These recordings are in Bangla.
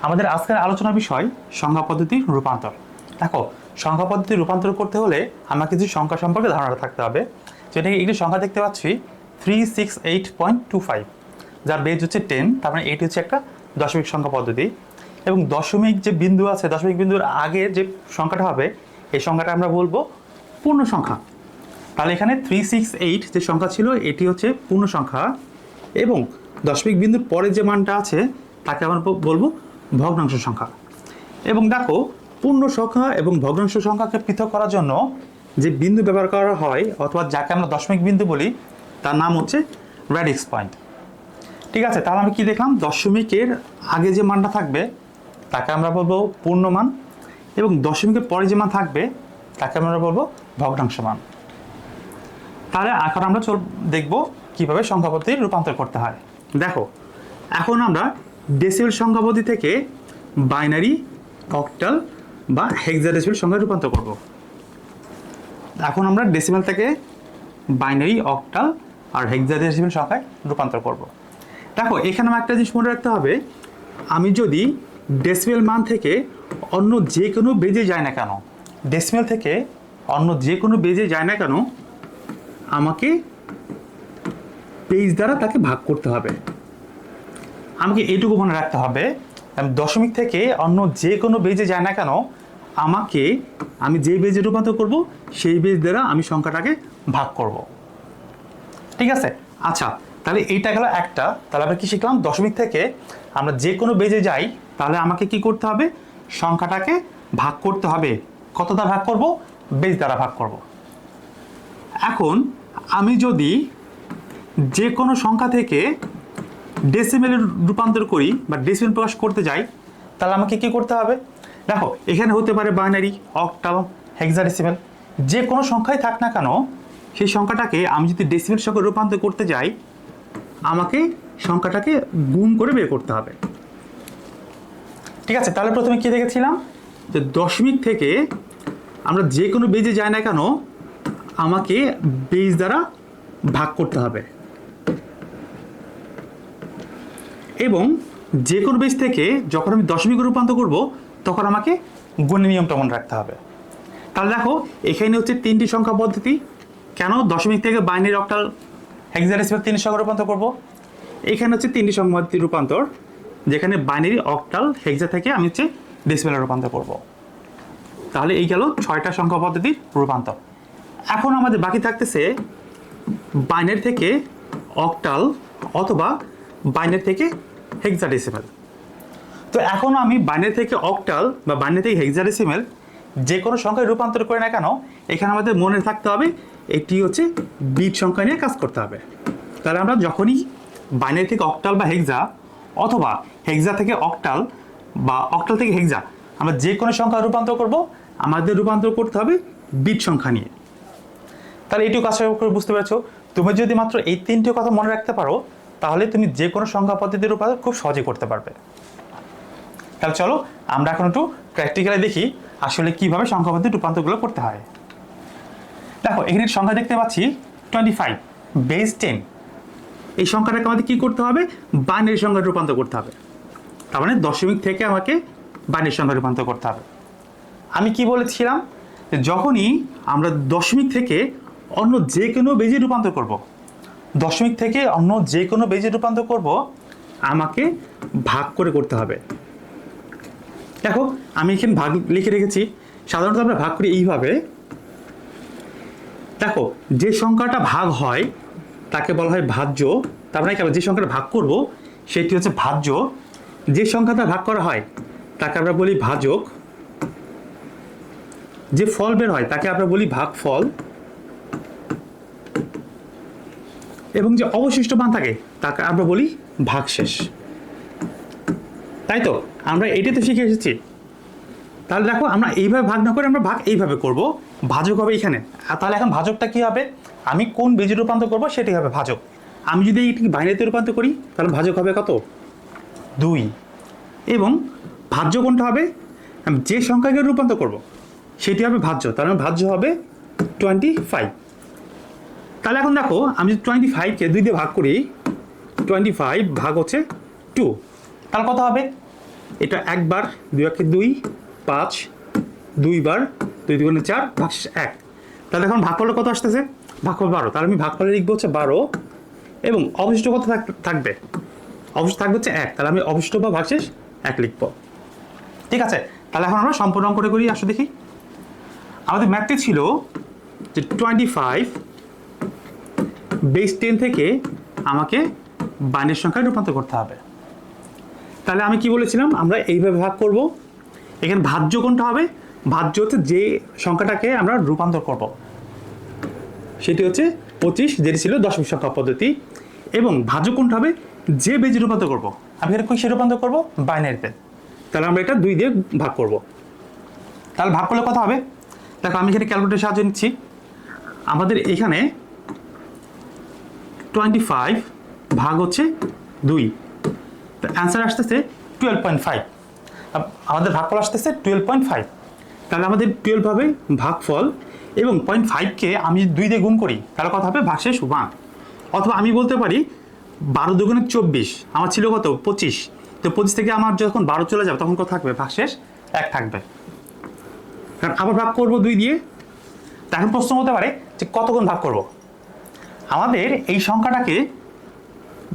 আমাদের আজকের আলোচনার বিষয় সংখ্যা পদ্ধতির রূপান্তর। দেখো, সংখ্যা পদ্ধতির রূপান্তর করতে হলে আমার কিছু সংখ্যা সম্পর্কে ধারণা থাকতে হবে। যেটাকে একটি সংখ্যা দেখতে পাচ্ছি 368.25, যার বেজ হচ্ছে 10, তার মানে এটি হচ্ছে একটা দশমিক সংখ্যা পদ্ধতি। এবং দশমিক যে বিন্দু আছে, দশমিক বিন্দুর আগের যে সংখ্যাটা হবে, এই সংখ্যাটা আমরা বলবো পূর্ণ সংখ্যা। তাহলে এখানে 368 যে সংখ্যা ছিল এটি হচ্ছে পূর্ণ সংখ্যা, এবং দশমিক বিন্দুর পরে যে মানটা আছে তাকে আমরা বলবো ভগ্নাংশ সংখ্যা। এবং দেখো, পূর্ণ সংখ্যা এবং ভগ্নাংশ সংখ্যাকে পৃথক করার জন্য যে বিন্দু ব্যবহার করা হয় অথবা যাকে আমরা দশমিক বিন্দু বলি তার নাম হচ্ছে রেডিক্স পয়েন্ট। ঠিক আছে, তাহলে আমি কি দেখলাম, দশমিকের আগে যে মানটা থাকবে তাকে আমরা বলবো পূর্ণ মান, এবং দশমিকের পরে যে মান থাকবে তাকে আমরা বলবো ভগ্নাংশ মান। তাহলে এখন আমরা দেখবো কিভাবে সংখ্যা পদ্ধতির রূপান্তর করতে হয়। দেখো, এখন আমরা ডেসিমেল সংখ্যা পদ্ধতি থেকে বাইনারি, অক্টাল বা হেক্সাডেসিমেল সংখ্যায় রূপান্তর করব। এখন আমরা ডেসিমেল থেকে বাইনারি, অক্টাল আর হেক্সাডেসিমেল সংখ্যায় রূপান্তর করব। দেখো, এখানে আমার একটা জিনিস মনে রাখতে হবে, আমি যদি ডেসিমেল মান থেকে অন্য যে কোনো বেজে যায় না কেন, ডেসিমেল থেকে অন্য যে কোনো বেজে যায় না কেন, আমাকে পেজ দ্বারা তাকে ভাগ করতে হবে। আমাকে এইটুকু মনে রাখতে হবে, দশমিক থেকে অন্য যে কোনো বেজে যায় না কেন, আমি যে বেজে রূপান্তর করব সেই বেজ দ্বারা আমি সংখ্যাটাকে ভাগ করব। ঠিক আছে, আচ্ছা, তাহলে এইটা গেল একটা। তাহলে আমরা কি শিখলাম, দশমিক থেকে আমরা যে কোনো বেজে যাই তাহলে আমাকে কি করতে হবে, সংখ্যাটাকে ভাগ করতে হবে। কত দ্বারা ভাগ করব? বেজ দ্বারা ভাগ করব। এখন আমি যদি যে কোনো সংখ্যা থেকে ডেসিমেলে রূপান্তর করি বা ডেসিমেল প্রকাশ করতে যাই, তাহলে আমাকে কি করতে হবে? দেখো, এখানে হতে পারে বাইনারি, অক্টাল, হেক্সাডেসিমেল, যে কোনো সংখ্যায় থাক না কেন, সেই সংখ্যাটাকে আমি যদি ডেসিমেল সংখ্যায় রূপান্তর করতে যাই, আমাকে সংখ্যাটাকে গুণ করে বের করতে হবে। ঠিক আছে, তাহলে প্রথমে কি দেখেছিলাম, যে দশমিক থেকে আমরা যে কোনো বেজে যাই না কেন, আমাকে বেজ দ্বারা ভাগ করতে হবে, এবং যে কোনো বেজ থেকে যখন আমি দশমিকে রূপান্তর করব তখন আমাকে গুণের নিয়মটা মনে রাখতে হবে। তাহলে দেখো, এখানে হচ্ছে তিনটি সংখ্যা পদ্ধতি। কেন দশমিক থেকে বাইনারি, অক্টাল, হেক্সাডেসিমেল তিনটি সংখ্যা রূপান্তর করব? এখানে হচ্ছে তিনটি সংখ্যা পদ্ধতির রূপান্তর, যেখানে বাইনারি, অক্টাল, হেক্সা থেকে আমি হচ্ছে ডেসিমেলে রূপান্তর করব। তাহলে এই গেল 6টা সংখ্যা পদ্ধতির রূপান্তর। এখন আমাদের বাকি থাকতেছে বাইনারি থেকে অক্টাল অথবা বাইনারি থেকে হেক্সাডেসিমেল। তো এখন আমি বাইনারি থেকে অক্টাল বা বাইনারি থেকে হেক্সাডেসিমেল যে কোনো সংখ্যায় রূপান্তর করে না কেন, এখানে আমাদের মনে থাকতে হবে একটি হচ্ছে বিট সংখ্যা নিয়ে কাজ করতে হবে। তাহলে আমরা যখনই বাইনারি থেকে অক্টাল বা হেক্সা অথবা হেক্সা থেকে অক্টাল বা অক্টাল থেকে হেক্সা আমরা যে কোনো সংখ্যা রূপান্তর করব, আমাদের রূপান্তর করতে হবে বিট সংখ্যা নিয়ে। তাহলে এইটুকু আশা করে বুঝতে পেরেছো। তুমি যদি মাত্র এই তিনটে কথা মনে রাখতে পারো, তাহলে তুমি যে কোনো সংখ্যা পদ্ধতির রূপান্তর খুব সহজে করতে পারবে। তাহলে চলো আমরা এখন একটু প্র্যাকটিক্যালি দেখি আসলে কিভাবে সংখ্যা পদ্ধতির রূপান্তরগুলো করতে হয়। দেখো, এখানে সংখ্যা দেখতে পাচ্ছি 25 বেজ 10। এই সংখ্যাটাকে আমাদের কি করতে হবে, বাইনারি সংখ্যায় রূপান্তর করতে হবে। তার মানে দশমিক থেকে আমাকে বাইনারি সংখ্যায় রূপান্তর করতে হবে। আমি কি বলেছিলাম, যে যখনই আমরা দশমিক থেকে অন্য যে কোনো বেজে রূপান্তর করব, দশমিক থেকে অন্য যে কোনো বেজে রূপান্তর করব, আমাকে ভাগ করে করতে হবে। দেখো, আমি এখানে ভাগ লিখে রেখেছি। সাধারণত আমরা ভাগ করি এইভাবে। দেখো, যে সংখ্যাটা ভাগ হয় তাকে বলা হয় ভাজ্য। তার মানে যে সংখ্যাটা ভাগ করব সেটি হচ্ছে ভাজ্য। যে সংখ্যাটা ভাগ করা হয় তাকে আমরা বলি ভাজক। যে ফল বের হয় তাকে আমরা বলি ভাগফল, এবং যে অবশিষ্ট মান থাকে তাকে আমরা বলি ভাগশেষ। তাই তো, আমরা এটাই তো শিখে এসেছি। তাহলে দেখো, আমরা এইভাবে ভাগ না করে আমরা ভাগ এইভাবে করব, ভাজক হবে এখানে। তাহলে এখন ভাজকটা কি হবে, আমি কোন বেজে রূপান্তর করব সেটি হবে ভাজক। আমি যদি এটিকে বাইনারিতে রূপান্তর করি তাহলে ভাজক হবে কত, 2। এবং ভাজ্য কোনটা হবে, আমি যে সংখ্যাকে রূপান্তর করব সেটি হবে ভাজ্য। তার মানে ভাজ্য হবে 25। তাহলে এখন দেখো, আমি যদি 25কে 2 দিয়ে ভাগ করি, 25 ভাগ হচ্ছে 2, তাহলে কত হবে এটা একবার, 2 5, 2 বার, 2 4 ভাগশেষ 1। তাহলে এখন ভাগফল কত আসতেছে? ভাগফল 12। তাহলে আমি ভাগফলে লিখবো হচ্ছে 12 এবং অবশিষ্ট কত থাকবে? অবশিষ্ট থাকবে হচ্ছে 1। তাহলে আমি অবশিষ্ট বা ভাগশেষ 1 লিখবো। ঠিক আছে, তাহলে এখন আমরা সম্পূর্ণ অঙ্কটা করি। আসো দেখি, আমাদের ম্যাথটি ছিল যে 25 বেস 10 থেকে আমাকে বাইনারি সংখ্যায় রূপান্তর করতে হবে। তাহলে আমি কি বলেছিলাম, আমরা এইভাবে ভাগ করব। এখানে ভাজ্য কোনটা হবে? ভাজ্য হচ্ছে যে সংখ্যাটাকে আমরা রূপান্তর করব, সেটি হচ্ছে 25, যেটি ছিল দশমিক সংখ্যা পদ্ধতি। এবং ভাজ্য কোনটা হবে? যে বেজে রূপান্তর করব। আমি এখানে কিসে রূপান্তর করব? বাইনারিতে। তাহলে আমরা এটা 2 দিয়ে ভাগ করব। তাহলে ভাগ করলে কত হবে? দেখো, আমি এখানে ক্যালকুলেটরের সাহায্য নিচ্ছি। আমাদের এখানে 25 ভাগ হচ্ছে 2, তো অ্যান্সার আসতেছে 12.5। আমাদের ভাগফল আসতেছে 12.5। তাহলে আমাদের 12 হবে ভাগফল, এবং 0.5কে আমি 2 দিয়ে গুণ করি, তাহলে কত হবে? ভাগশেষ 1। অথবা আমি বলতে পারি 12 দুগুণে 24, আমার ছিল কত? 25। তো 25 থেকে আমার যখন 12 চলে যাবে তখন কত থাকবে? ভাগশেষ 1 থাকবে। কারণ আবার ভাগ করব 2 দিয়ে। এখন প্রশ্ন হতে পারে যে কতক্ষণ ভাগ করব? আমাদের এই সংখ্যাটাকে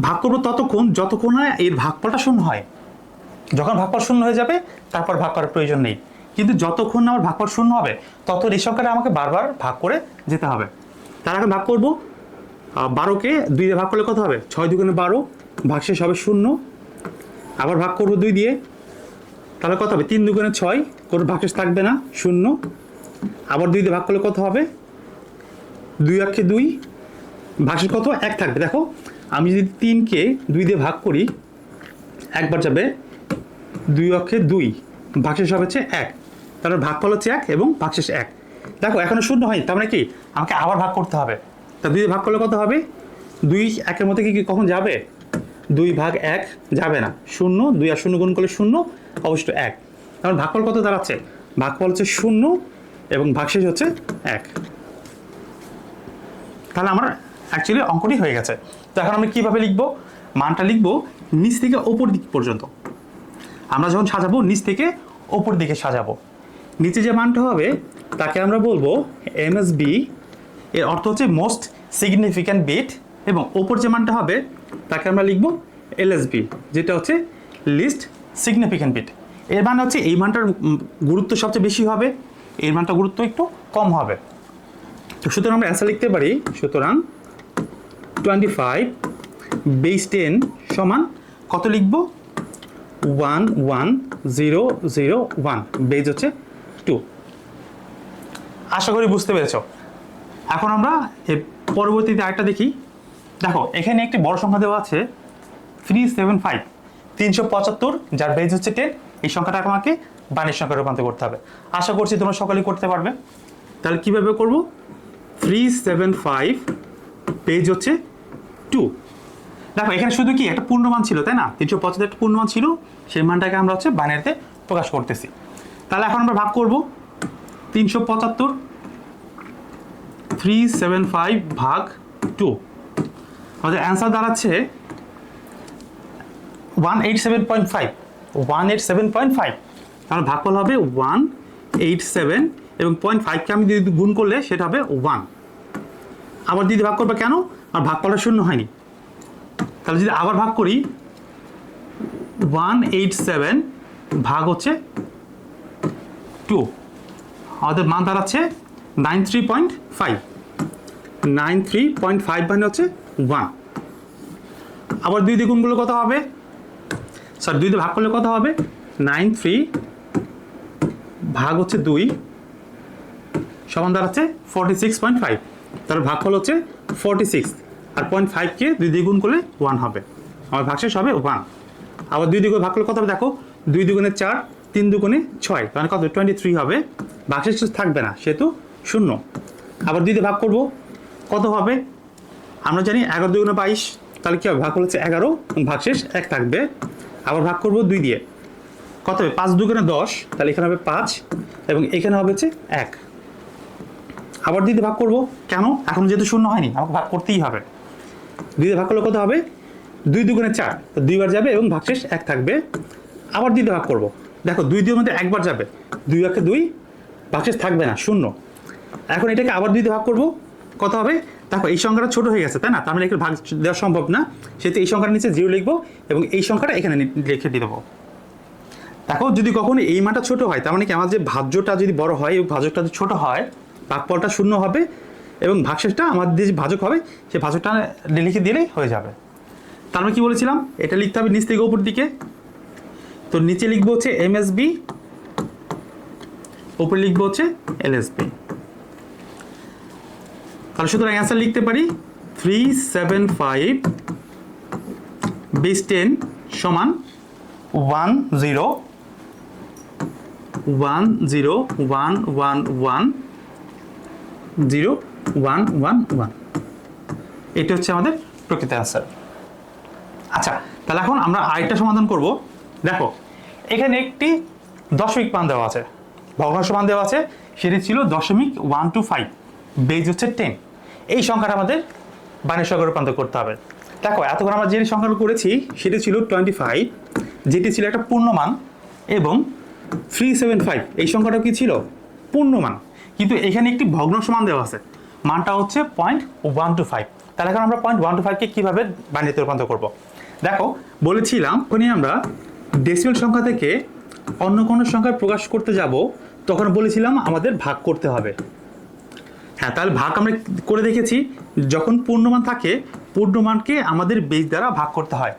ভাগ করব ততক্ষণ যতক্ষণ না এর ভাগফলটা শূন্য হয়। যখন ভাগফল শূন্য হয়ে যাবে তারপর ভাগ করার প্রয়োজন নেই। কিন্তু যতক্ষণ আমার ভাগফল শূন্য হবে তত এই সংখ্যাটা আমাকে বারবার ভাগ করে যেতে হবে। তার আগে ভাগ করব 12কে 2 দিয়ে ভাগ করলে কত হবে? 6 দুগুণে 12, ভাগশেষ হবে 0। আবার ভাগ করব 2 দিয়ে, তাহলে কত হবে? 3 দুগুণে 6, কোনো ভাগশেষ থাকবে না, 0। আবার 2 দিয়ে ভাগ করলে কত হবে? 2 একে 2, ভাগশেষ কত? 1 থাকবে। দেখো, আমি যদি 3কে 2 দিয়ে ভাগ করি, একবার যাবে, 2 অক্ষে 2, ভাগশেষ হবে হচ্ছে 1। তাহলে ভাগফল হচ্ছে 1 এবং ভাগশেষ 1। দেখো, এখনো শূন্য হয়নি, তার মানে কি আমাকে আবার ভাগ করতে হবে। তা 2 দিয়ে ভাগ করলে কত হবে? 2 1-এর মধ্যে কি কখন যাবে? 2 ভাগ 1 যাবে না, 0। 2 আর 0 গুণ করলে 0, অবশ্যই 1। তাহলে ভাগফল কত দাঁড়াচ্ছে? ভাগফল হচ্ছে 0 এবং ভাগশেষ হচ্ছে 1। তাহলে আমার অ্যাকচুয়ালি অঙ্কটি হয়ে গেছে। তো এখন আমরা কীভাবে লিখবো? মানটা লিখবো নিচ থেকে ওপর দিক পর্যন্ত। আমরা যখন সাজাবো নিচ থেকে ওপর দিকে সাজাবো। নিচে যে মানটা হবে তাকে আমরা বলবো MSB, এর অর্থ হচ্ছে মোস্ট সিগনিফিক্যান্ট বিট। এবং ওপর যে মানটা হবে তাকে আমরা লিখবো LSB, যেটা হচ্ছে লিস্ট সিগনিফিক্যান্ট বিট। এর মানে হচ্ছে এই মানটার গুরুত্ব সবচেয়ে বেশি হবে, এর মানটার গুরুত্ব একটু কম হবে। তো সুতরাং আমরা অ্যান্সার লিখতে পারি, সুতরাং 25 বেস 10 সমান কত লিখবো? 11001, বেজ হচ্ছে 2। আশা করি বুঝতে পেরেছ। এখন আমরা পরবর্তীতে আরেকটা দেখি। দেখো, এখানে একটি বড় সংখ্যা দেওয়া আছে 375, 375, যার বেজ হচ্ছে 10। এই সংখ্যাটা আমাকে বাইনারি সংখ্যায় রূপান্তর করতে হবে। আশা করছি তোমরা সকলেই করতে পারবে। তাহলে কীভাবে করব? 375 বেজ হচ্ছে 2। দেখো, এখানে শুধু কি একটা পূর্ণমান ছিল, তাই না? 375 একটা পূর্ণমান ছিল, সেই মানটাকে আমরা হচ্ছে বাইনারিতে প্রকাশ করতেছি। তাহলে এখন আমরা ভাগ করব 375, 375 ভাগ 2। আমাদের অ্যান্সার দাঁড়াচ্ছে 187.5, 187.5। তাহলে ভাগফল হবে 187 এবং 0.5কে আমি যদি গুণ করলে সেটা হবে 1। আবার যদি ভাগ করবে কেন? আর ভাগফলটা শূন্য হয়নি। তাহলে যদি আবার ভাগ করি, 187 ভাগ হচ্ছে 2, আমাদের মান দাঁড়াচ্ছে 93.5। 93.5 মানে হচ্ছে 1। আবার 2 দিয়ে গুণ করলে কত হবে? 2 দিয়ে ভাগ করলে কত হবে? 93 ভাগ হচ্ছে 2 সমান দাঁড়াচ্ছে 46.5। তাহলে ভাগফল হচ্ছে 46, আর 0.5কে 2 দিয়ে গুণ করলে 1 হবে, আমার ভাগশেষ হবে 1। আবার 2 দিয়ে ভাগ করলে কত হবে? দেখো, 2 দুগুণে 4, 3 দুগুণে 6, তাহলে কত? 23 হবে, ভাগশেষ থাকবে না, সেহেতু 0। আবার 2 দিয়ে ভাগ করব, কত হবে? আমরা জানি 11 দুগুণে 22, তাহলে কী হবে? ভাগফল হচ্ছে 11, ভাগশেষ 1 থাকবে। আবার ভাগ করব 2 দিয়ে, কত হবে? 5 দুগুণে 10, তাহলে এখানে হবে 5 এবং এখানে হবে হচ্ছে 1। আবার 2 দিয়ে ভাগ করব, কেন? এখন যেহেতু শূন্য হয়নি, আমাকে ভাগ করতেই হবে। 2 দিয়ে ভাগ করলে কত হবে? 2 দুগুণে 4, তো 2 বার যাবে এবং ভাগশেষ 1 থাকবে। আবার 2 দিয়ে ভাগ করব। দেখো 2 দিয়ে মধ্যে একবার যাবে, 2 একে 2, ভাগশেষ থাকবে না, 0। এখন এটাকে আবার 2 দিয়ে ভাগ করব, কত হবে? দেখো এই সংখ্যাটা ছোট হয়ে গেছে, তাই না? তার মানে এখানে ভাগ দেওয়া সম্ভব না, সেহেতু এই সংখ্যার নিচে 0 লিখবো এবং এই সংখ্যাটা এখানে লিখে দিয়ে দেবো। দেখো যদি কখনো এই মানটা ছোট হয়, তার মানে কি আমার যে ভাজ্যটা যদি বড় হয় এবং ভাজকটা যদি ছোট হয়, ভাগফলটা 0 হবে এবং ভাগশেষটা আমাদের যে ভাজক হবে সেই ভাজকটা লিখে দিলেই হয়ে যাবে। তার মানে কি বলেছিলাম, এটা লিখতে হবে নিচ থেকে উপর দিকে। তো নিচে লিখবো হচ্ছে এমএসবি, উপরে লিখবো হচ্ছে এলএসবি। তাহলে সুতরাং অ্যান্সার লিখতে পারি 375 বেস 10 সমান 101011101111। এটা হচ্ছে আমাদের প্রকৃত অ্যান্সার। আচ্ছা, তাহলে এখন আমরা আরেকটা সমাধান করব। দেখো এখানে একটি দশমিক মান দেওয়া আছে, ভগ্নাংশ মান দেওয়া আছে, সেটি ছিল 0.125, বেজ হচ্ছে 10। এই সংখ্যাটা আমাদের বাইনারি সংখ্যায় রূপান্তর করতে হবে। দেখো এতক্ষণ আমরা যে সংখ্যাটা করেছি সেটি ছিল 25, যেটি ছিল একটা পূর্ণমান, এবং 375 এই সংখ্যাটা কি ছিল? পূর্ণমান। কিন্তু এখানে একটি ভগ্নাংশ মান দেওয়া আছে, মানটা হচ্ছে 0.125। তাহলে এখন আমরা 0.125কে কীভাবে বাইনারিতে রূপান্তর করব? দেখো বলেছিলাম যখনই আমরা ডেসিমাল সংখ্যা থেকে অন্য কোনো সংখ্যায় প্রকাশ করতে যাব তখন বলেছিলাম আমাদের ভাগ করতে হবে। হ্যাঁ, তাহলে ভাগ আমরা করে দেখেছি, যখন পূর্ণমান থাকে পূর্ণমানকে আমাদের বেজ দ্বারা ভাগ করতে হয়।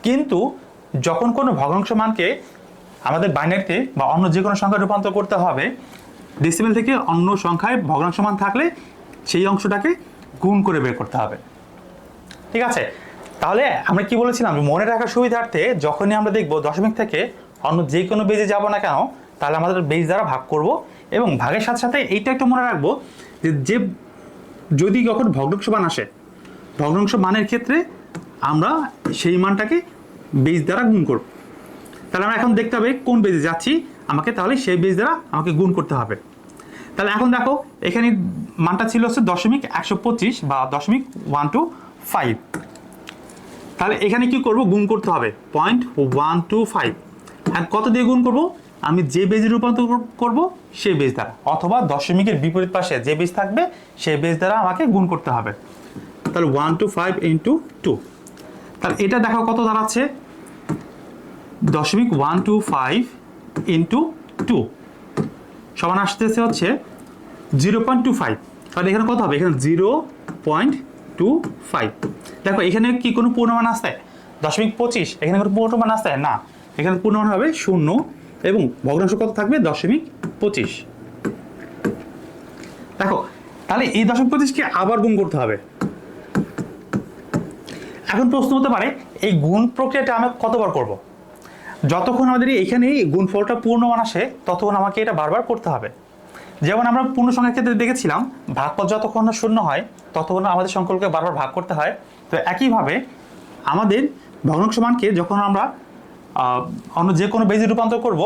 কিন্তু যখন কোনো ভগ্নাংশ মানকে আমাদের বাইনারিতে বা অন্য যে কোনো সংখ্যায় রূপান্তর করতে হবে, ডেসিমাল থেকে অন্য সংখ্যায় ভগ্নাংশ মান থাকলে সেই অংশটাকে গুণ করে বের করতে হবে। ঠিক আছে, তাহলে আমরা কি বলেছিলাম, মনে রাখার সুবিধার্থে যখনই আমরা দেখব দশমিক থেকে অন্য যে কোনো বেজে যাব না কেন, তাহলে আমাদের বেজ দ্বারা ভাগ করব। এবং ভাগের সাথে সাথে এইটা একটু মনে রাখবো যে যদি যখন ভগ্নাংশ মান আসে, ভগ্নাংশ মানের ক্ষেত্রে আমরা সেই মানটাকে বেজ দ্বারা গুণ করব। তাহলে আমরা এখন দেখতে হবে কোন বেজে যাচ্ছি, আমাকে তাহলে সেই বেজ দ্বারা আমাকে গুণ করতে হবে। তাহলে এখন দেখো এখানে মানটা ছিল হচ্ছে 0.125 বা 0.125। তাহলে এখানে কি করব, গুণ করতে হবে 0.125। আর কত দিয়ে গুণ করব? আমি যে বেজে রূপান্তর করব সেই বেজ দ্বারা, অথবা দশমিকের বিপরীত পাশে যে বেজ থাকবে সেই বেজ দ্বারা আমাকে গুণ করতে হবে। তাহলে 125 ইন্টু 2, তাহলে এটা দেখো কত দাঁড়াচ্ছে, 0.125 ইন্টু 2 সমান আসতেছে হচ্ছে 0.25। তাহলে এখানে কত হবে? এখানে 0.25। দেখো এখানে কি কোনো পূর্ণমান আসছে? 0.25, এখানে কোনো পূর্ণমান আসছে না, এখানে পূর্ণমান হবে 0 এবং ভগ্নাংশ কত থাকবে? 0.25। দেখো তাহলে এই 0.25কে আবার গুণ করতে হবে। এখন প্রশ্ন হতে পারে এই গুণ প্রক্রিয়াটা আমরা কতবার করব? যতক্ষণ আমাদের এখানে গুণফলটা পূর্ণমান আসে ততক্ষণ আমাকে এটা বারবার করতে হবে। যেমন আমরা পূর্ণ সংখ্যার ক্ষেত্রে দেখেছিলাম ভাগফল যতক্ষণ না 0 হয় ততক্ষণ আমাদের সংখ্যাকে বারবার ভাগ করতে হয়। তো একইভাবে আমাদের ভগ্নাংশ মানকে যখন আমরা অন্য যে কোনো বেজে রূপান্তর করব,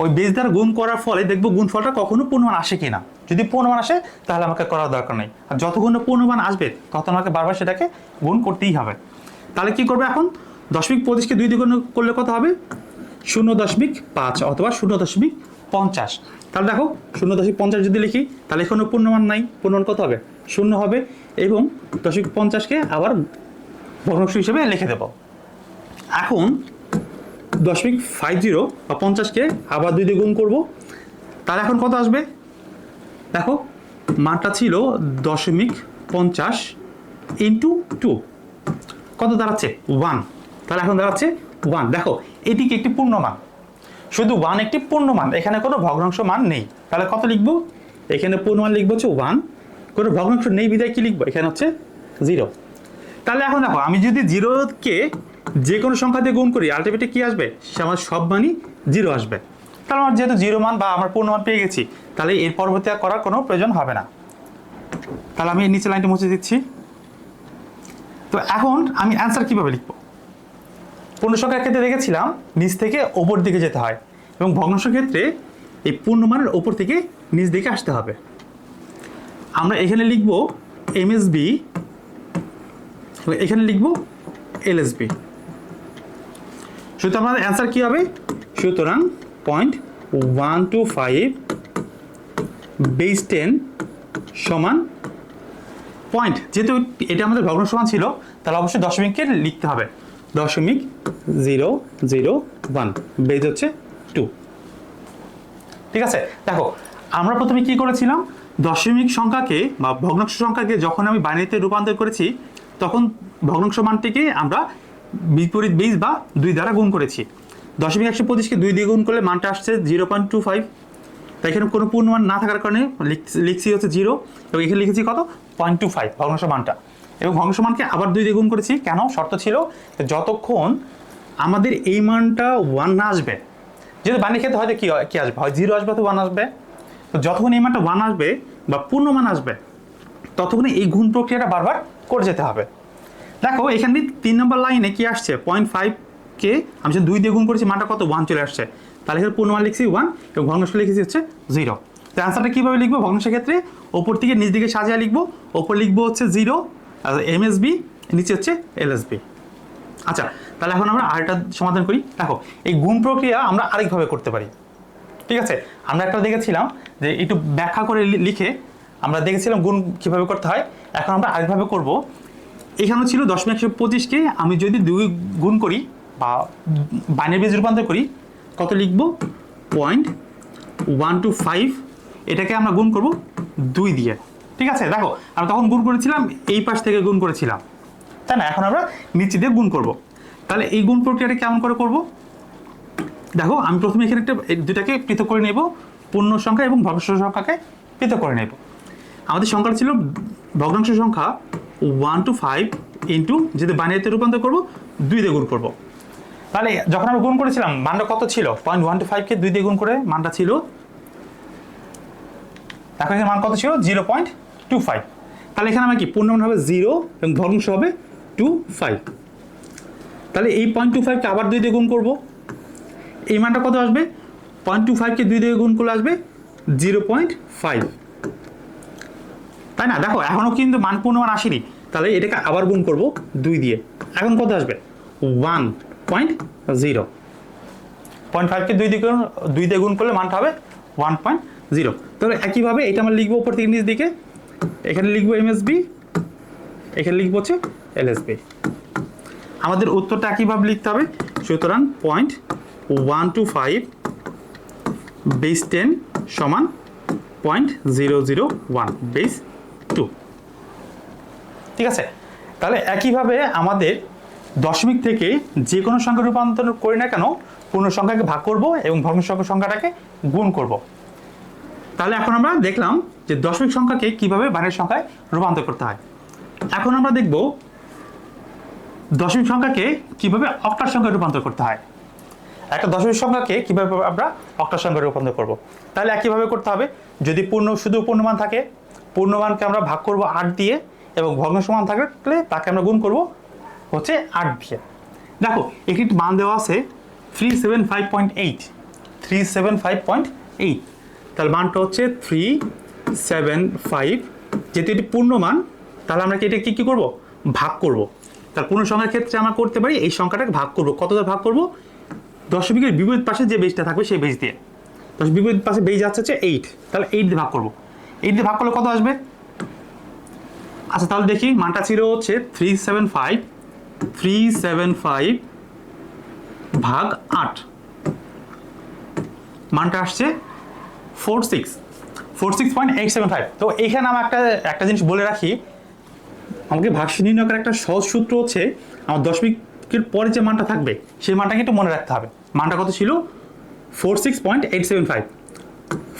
ওই বেজ দ্বারা গুণ করার ফলে দেখব গুণফলটা কখনো পূর্ণমান আসে কিনা। যদি পূর্ণমান আসে তাহলে আমাকে করার দরকার নেই, আর যতক্ষণ না পূর্ণমান আসবে তখন আমাকে বারবার সেটাকে গুণ করতেই হবে। তাহলে কি করবে এখন? 0.25কে 2 দিয়ে গুণ করলে কত হবে? 0.5 অথবা 0.50। তাহলে দেখো 0.50 যদি লিখি তাহলে এখনো পূর্ণমান নাই, পূর্ণমান কত হবে? 0 হবে, এবং 0.50কে আবার ভগ্নাংশ হিসেবে লিখে দেব। এখন 0.50 বা 50কে আবার 2 দিয়ে গুণ করব, তাহলে এখন কত আসবে? দেখো মানটা ছিল 0.50 ইন্টু 2, কত দাঁড়াচ্ছে? 1। তাহলে এখন দাঁড়াচ্ছে 1। দেখো এটিকে একটি পূর্ণমান, শুধু 1 একটি পূর্ণমান, এখানে কোনো ভগ্নাংশ মান নেই। তাহলে কত লিখবো? এখানে পূর্ণমান লিখবো হচ্ছে 1, কোনো ভগ্নাংশ নেই বিদায় কি লিখবো? এখানে হচ্ছে 0। তাহলে এখন দেখো আমি যদি 0কে যে কোনো সংখ্যা দিয়ে গুণ করি আলটিমেটলি কি আসবে? সে আমার সব মানই 0 আসবে। তাহলে আমার যেহেতু 0 মান বা আমার পূর্ণমান পেয়ে গেছি, তাহলে এর পরবর্তী আর করার কোনো প্রয়োজন হবে না। তাহলে আমি নিচে লাইনটা মুছে দিচ্ছি। তো এখন আমি অ্যান্সার কীভাবে লিখবো? পূর্ণ সংখ্যার ক্ষেত্রে দেখেছিলাম নিচ থেকে ওপর দিকে যেতে হয়, এবং ভগ্নাংশের ক্ষেত্রে এই পূর্ণমানের ওপর থেকে নিচ দিকে আসতে হবে। আমরা এখানে লিখব এমএসবি, এখানে লিখব এলএসবি। সুতরাং আমাদের অ্যান্সার কী হবে? সুতরাং 0.125 বেস 10 সমান পয়েন্ট, যেহেতু এটা আমাদের ভগ্নাংশ মান ছিল তাহলে অবশ্যই দশমিককে লিখতে হবে 0.001 বেস হচ্ছে 2। ঠিক আছে, দেখো আমরা প্রথমে কি করেছিলাম, দশমিক সংখ্যাকে বা ভগ্নাংশ সংখ্যাকে যখন আমি বাইনারিতে রূপান্তর করেছি তখন ভগ্নাংশ মানটিকে আমরা বিপরীত বেস বা 2 দ্বারা গুণ করেছি। 0.125কে 2 দিয়ে গুণ করলে মানটা আসছে 0.25। তাই এখানে কোনো পূর্ণমান না থাকার কারণে লিখছি হচ্ছে 0 এবং এখানে লিখেছি কত 0.25 ভগ্নাংশ মানটা, এবং ভগ্নাংশ মানকে আবার 2 দিয়ে গুণ করেছি। কেন? শর্ত ছিল যতক্ষণ আমাদের এই মানটা 1 না আসবে, যেহেতু বাইনারি ক্ষেত্রে হয়তো কি আসবে, হয় 0 আসবে অথবা 1 আসবে, তো যতক্ষণ এই মানটা 1 আসবে বা পূর্ণমান আসবে ততক্ষণে এই গুণ প্রক্রিয়াটা বারবার করে যেতে হবে। দেখো এখানে 3 নম্বর লাইনে কি আসছে 0.5কে আমি যে 2 দিয়ে গুণ করেছি মানটা কত 1 চলে আসছে, তাহলে এখানে পূর্ণমান লিখছি 1 এবং ভগ্নাংশ লিখেছি হচ্ছে 0। তো অ্যান্সারটা কীভাবে লিখবো? ভগ্নাংশের ক্ষেত্রে ওপর থেকে নিচ দিকে সাজিয়ে লিখবো, ওপর লিখবো হচ্ছে 0 এমএসবি, নিচে হচ্ছে এলএসবি। আচ্ছা, তাহলে এখন আমরা আরেকটা সমাধান করি। দেখো এই গুণ প্রক্রিয়া আমরা আরেকভাবে করতে পারি। ঠিক আছে, আমরা একটা দেখেছিলাম যে একটু ব্যাখ্যা করে লিখে আমরা দেখেছিলাম গুণ কীভাবে করতে হয়, এখন আমরা আরেকভাবে করব। এখানেও ছিল 0.125কে আমি যদি 2 গুণ করি বা বাইনারি বেজ রূপান্তর করি, কত লিখব 0.125, এটাকে আমরা গুণ করব 2 দিয়ে। ঠিক আছে, দেখো আমরা তখন গুণ করেছিলাম এই পাশ থেকে গুণ করেছিলাম, তাই না? এখন আমরা নিচে দিয়ে গুণ করব। তাহলে এই গুণ প্রক্রিয়াটা কেমন করে করব? দেখো আমি প্রথমে এখানে দুটাকে পৃথক করে নেব, পূর্ণ সংখ্যা এবং ভগ্নাংশ সংখ্যাকে পৃথক করে নেব। আমাদের সংখ্যাটা ছিল ভগ্নাংশ সংখ্যা 1 to 5 ইন্টু, যদি বাইনারিতে রূপান্তর করব 2 দিয়ে গুণ করব। তাহলে যখন আমরা গুণ করেছিলাম মানটা কত ছিল 0.125কে 2 দিয়ে গুণ করে মানটা ছিল, এখন এখানে মান কত ছিল 0.25। তাহলে এখানে আমার কি পূর্ণমান হবে 0 এবং ভগ্নাংশ হবে 25। তাহলে এই 0.25কে আবার 2 দিয়ে গুণ করব, এই মানটা কত আসবে 0.25কে 2 দিয়ে গুণ করলে আসবে 0.5, তাই না? দেখো এখনও কিন্তু মান পূর্ণমান আসেনি, তাহলে এটাকে আবার গুণ করব 2 দিয়ে, এখন কত আসবে 1.0। 0.5কে 2 দিয়ে গুণ করলে মানটা হবে 1.0। তাহলে একইভাবে এটা আমরা লিখবো উপর থেকে নিচ দিকে, এখানে লিখবো এমএসবি, এখানে লিখবো হচ্ছে এলএসবি। আমাদের উত্তরটা একইভাবে লিখতে হবে। সুতরাং 0.125 বেস 10 সমান 0.001 বেস 2। ঠিক আছে, তাহলে একইভাবে আমাদের দশমিক থেকে যে কোনো সংখ্যা রূপান্তর করি না কেন পূর্ণ সংখ্যাকে ভাগ করব এবং ভগ্নাংশ সংখ্যাটাকে গুণ করব। তাহলে এখন আমরা দেখলাম যে দশমিক সংখ্যাকে কিভাবে বাইনারি সংখ্যায় রূপান্তর করতে হয়। এখন আমরা দেখব দশমিক সংখ্যাকে কিভাবে অক্টাল সংখ্যায় রূপান্তর করতে হয়। একটা দশমিক সংখ্যাকে কিভাবে আমরা অক্টাল সংখ্যায় রূপান্তর করব। তাহলে একইভাবে করতে হবে, যদি শুধু পূর্ণমান থাকে পূর্ণমানকে আমরা ভাগ করব 8 দিয়ে এবং ভগ্নাংশ মান থাকলে তাকে আমরা গুণ করব হচ্ছে 8 দিয়ে। দেখো একটি মান দেওয়া আছে 375.8, 375.8, তাহলে মানটা হচ্ছে 375। যেহেতু এটি পূর্ণমান তাহলে আমরা এটা কি করব ভাগ করব। তার পূর্ণ সংখ্যার ক্ষেত্রে আমরা করতে পারি এই সংখ্যাটাকে ভাগ করব। কতটা ভাগ করব? দশমিকের বিপরীত পাশে যে বেজটা থাকবে সেই বেজ দিয়ে। বিপরীত পাশে বেজ আছে হচ্ছে 8, তাহলে 8 দিয়ে ভাগ করব। 8 দিয়ে ভাগ করলে কত আসবে? আচ্ছা তাহলে দেখি, মানটা ছিল হচ্ছে 375 ভাগ 8, মানটা আসছে 46.875। তো এইখানে আমি একটা জিনিস বলে রাখি, আমাকে ভাগশেষ নির্ণয় করার একটা সহজ সূত্র হচ্ছে আমার দশমিকের পরে যে মানটা থাকবে সেই মানটাকে একটু মনে রাখতে হবে। মানটা কত ছিল 46.875,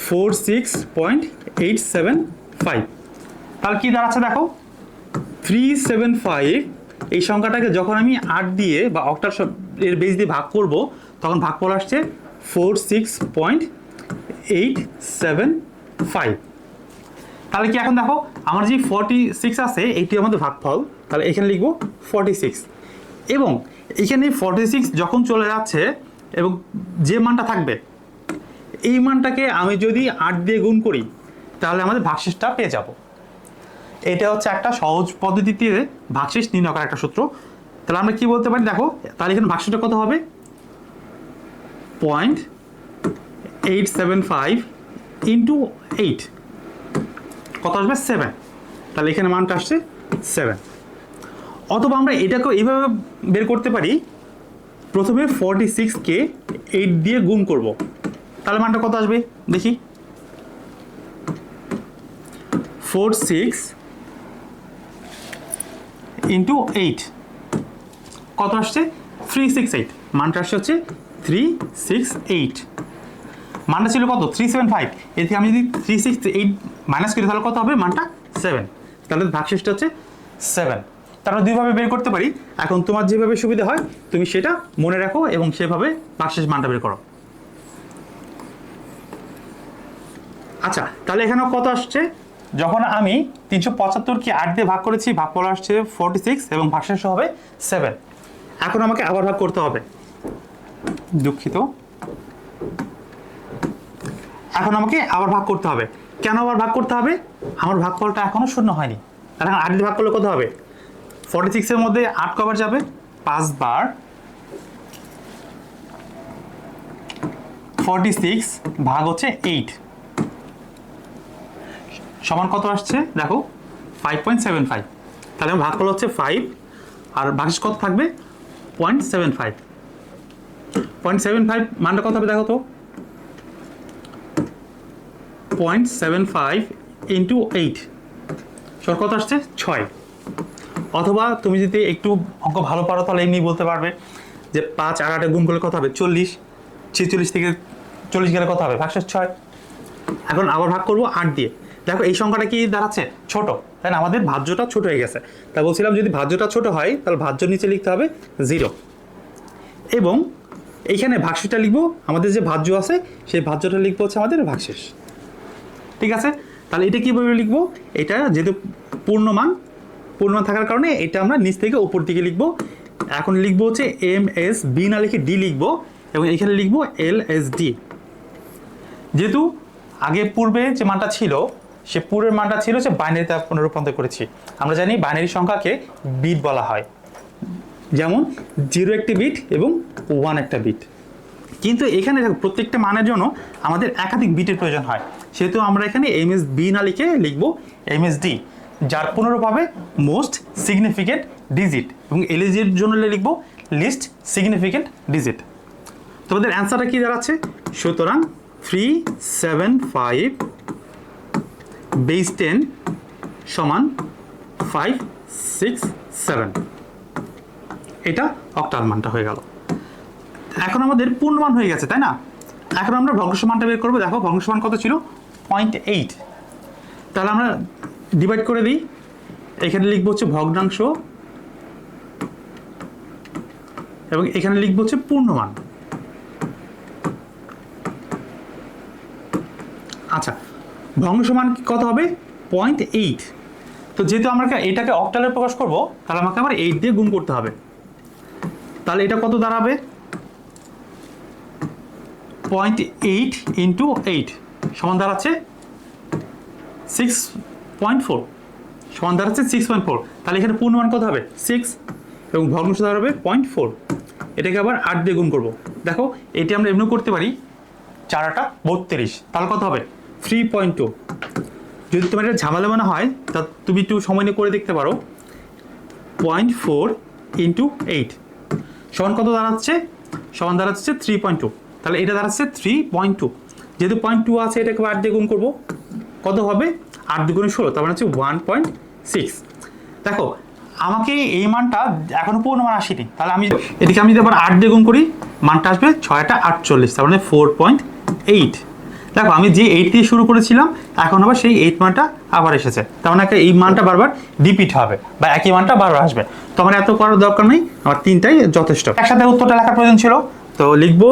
46.875। তাহলে কি দাঁড়াচ্ছে দেখো 375, এই সংখ্যাটাকে যখন আমি 8 দিয়ে বা অক্টাল এর বেজ দিয়ে ভাগ করব তখন ভাগফল আসছে 46.875। তাহলে কি এখন দেখো আমার যে 46 আছে এইটি আমাদের ভাগফল, তাহলে এখানে লিখবো 46 এবং এখানে 46 যখন চলে যাচ্ছে এবং যে মানটা থাকবে এই মানটাকে আমি যদি 8 দিয়ে গুণ করি তাহলে আমাদের ভাগশেষটা পেয়ে যাব। এটা হচ্ছে একটা সহজ পদ্ধতিতে ভাগশেষ নির্ণয় করার একটা সূত্র। তাহলে আমরা কি বলতে পারি দেখো, তাহলে এখানে ভাগশেষটা কত হবে 0.875 ইন্টু 8 কত আসবে 7, তাহলে এখানে মানটা আসছে 7। অথবা আমরা এটাকেও এইভাবে বের করতে পারি, প্রথমে 46কে 8 দিয়ে গুণ করব, তাহলে মানটা কত আসবে দেখি। 46 ইন্টু 8 কত আসছে 368, মানটা আসছে হচ্ছে 368। মানটা ছিল কত 375, এর থেকে আমি যদি 368 মাইনাস করি তাহলে কত হবে মানটা 7, তাহলে ভাগশেষটা হচ্ছে 7। তারপর দুইভাবে বের করতে পারি, এখন তোমার যেভাবে সুবিধা হয় তুমি সেটা মনে রাখো এবং সেভাবে ভাগশেষ মানটা বের করো। আচ্ছা, তাহলে এখানে কত আসছে, যখন আমি 375কে 8 দিয়ে ভাগ করেছি, ভাগফল আসছে 46 এবং ভাগশেষ হবে 7। এখন আমাকে আবার ভাগ করতে হবে, দুঃখিত, এখন আমাকে আবার ভাগ করতে হবে। কেন আবার ভাগ করতে হবে, আমার ভাগফলটা এখনো শূন্য হয়নি, তাহলে 8 দিয়ে ভাগ করলে কত হবে, 46 এর মধ্যে 8 কবার যাবে 5 বার, 46 ভাগ হচ্ছে 8 সমান কত আসছে দেখো 5.75, তাহলে আমার ভাগফল হচ্ছে 5 আর ভাগশেষ কত থাকবে 0.75। 0.75 মানটা কত হবে দেখো তো, 0.75 ইন্টু 8 সমান কত আসছে 6। অথবা তুমি যদি একটু অঙ্ক ভালো পারো তাহলে এমনি বলতে পারবে যে 5 আর 8 গুণ করলে কত হবে 40, 46 থেকে 40 গেলে কত হবে ভাগশেষ 6। এখন আবার ভাগ করবো 8 দিয়ে, দেখো এই সংখ্যাটা কি দাঁড়াচ্ছে ছোট, তাই না, আমাদের ভাজ্যটা ছোট হয়ে গেছে, তা বলছিলাম যদি ভাজ্যটা ছোট হয় তাহলে ভাজ্য নিচে লিখতে হবে 0, এবং এইখানে ভাগশেষটা লিখবো, আমাদের যে ভাজ্য আছে সেই ভাজ্যটা লিখবো হচ্ছে আমাদের ভাগশেষ। ঠিক আছে, তাহলে এটা কীভাবে লিখবো, এটা যেহেতু পূর্ণমান থাকার কারণে এটা আমরা নিচ থেকে উপর দিকে লিখবো। এখন লিখবো হচ্ছে MSB না লিখে D লিখবো, এবং এখানে লিখবো LSD। যেহেতু আগে পূর্বে যে মানটা ছিল সে পূর্বের মানটা ছিল যে বাইনারিতে রূপান্তর করেছি, আমরা জানি বাইনারি সংখ্যাকে বিট বলা হয়, যেমন 0 একটি বিট এবং 1 একটা বিট, কিন্তু এখানে দেখো প্রত্যেকটা মানের জন্য আমাদের একাধিক বিটের প্রয়োজন হয়, সেহেতু আমরা এখানে MSB না লিখে লিখবো MSD, যার পুনরূপ হবে মোস্ট সিগনিফিকেন্ট ডিজিট, এবং LSD এর জন্য লিখবো লিস্ট সিগনিফিকেন্ট ডিজিট। তোমাদের অ্যান্সারটা কি দাঁড়াচ্ছে, সুতরাং 375 বেস 10 সমান 567, এটা অক্টাল মানটা হয়ে গেল। এখন আমাদের পূর্ণমান হয়ে গেছে তাই না, এখন আমরা ভগ্নাংশ মানটা বের করবো। দেখো ভগ্নাংশ মান কত ছিল 0.8, তাহলে আমরা ডিভাইড করে দিই, এখানে লিখবো হচ্ছে ভগ্নাংশ এবং এখানে লিখবো হচ্ছে পূর্ণমান। আচ্ছা, ভগ্নাংশ মান কত হবে 0.8, তো যেহেতু আমরা এটাকে অক্টালে প্রকাশ করব তাহলে আমাকে আবার 8 দিয়ে গুণ করতে হবে, তাহলে এটা কত দাঁড়াবে 0.8 ইন্টু 8 সমান দাঁড়াচ্ছে 6.4, সমান দাঁড়াচ্ছে 6.4, তাহলে এখানে পূর্ণমান কত হবে 6 এবং ভগ্নাংশ দাঁড়াবে 0.4, এটাকে আবার 8 দিয়ে গুণ করবো। দেখো এটি আমরা এমনি করতে পারি 4 32, তাহলে কত হবে 3.2। যদি তোমার এটা ঝামেলা মনে হয় তা তুমি একটু সময় নিয়ে করে দেখতে পারো, 0.4 ইন্টু 8 সমান কত দাঁড়াচ্ছে, সমান দাঁড়াচ্ছে 3.2, তাহলে এটা দাঁড়াচ্ছে 3.2, যেহেতু 0.2 আছে এটাকে 8 দিয়ে গুণ করবো, কত হবে 8 দুগুণে 16, তার মানে হচ্ছে 1.6। দেখো আমাকে এই মানটা এখনো পূর্ণমান আসেনি, তাহলে আমি এদিকে আমি যদি আবার 8 দিয়ে গুণ করি মানটা আসবে 6 48, তার মানে 4.8। দেখো আমি যে 8 দিয়ে শুরু করেছিলাম এখন আবার সেই 8 মানটা আবার এসেছে, তার মানে এই মানটা বারবার রিপিট হবে বা একই মানটা বারবার আসবে, তো আমার এত করার দরকার নেই, আমার 3টাই যথেষ্ট। একসাথে উত্তরটা লেখার প্রয়োজন ছিল, তো লিখবো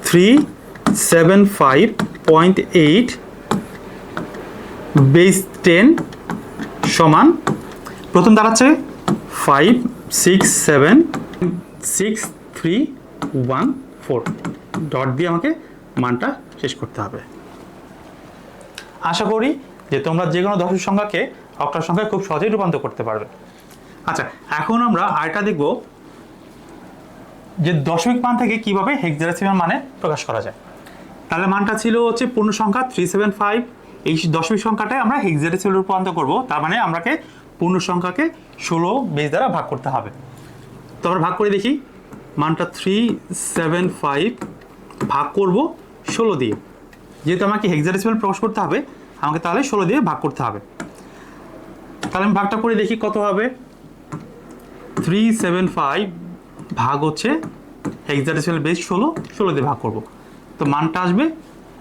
375.8 বেস 10 সমান প্রথম দাঁড়াচ্ছে 5676314, ডট দিয়ে আমাকে মানটা শেষ করতে হবে। আশা করি যে তোমরা যে কোনো দশমিক সংখ্যাকে অক্টাল সংখ্যায় খুব সহজেই রূপান্তর করতে পারবে। আচ্ছা, এখন আমরা আরেকটা দেখব, যে দশমিক মান থেকে কিভাবে হেক্সাডেসিমাল মানে প্রকাশ করা যায়। তাহলে মানটা ছিল হচ্ছে পূর্ণ সংখ্যা 375, এই দশমিক সংখ্যাটাই আমরা হেক্সাডেসিমালে রূপান্তর করব, তার মানে আমাকে পূর্ণ সংখ্যাকে 16 বেস দ্বারা ভাগ করতে হবে। তো আমরা ভাগ করে দেখি, মানটা 375 ভাগ করব 16 দিয়ে, যেহেতু আমাকে হেক্সাডেসিমাল প্রকাশ করতে হবে আমাকে তাহলে 16 দিয়ে ভাগ করতে হবে। তাহলে আমি ভাগটা করে দেখি কত হবে। 375 ভাগ হচ্ছে হেক্সাডেসিমাল বেস 16 দিয়ে ভাগ করব, তো মানটা আসবে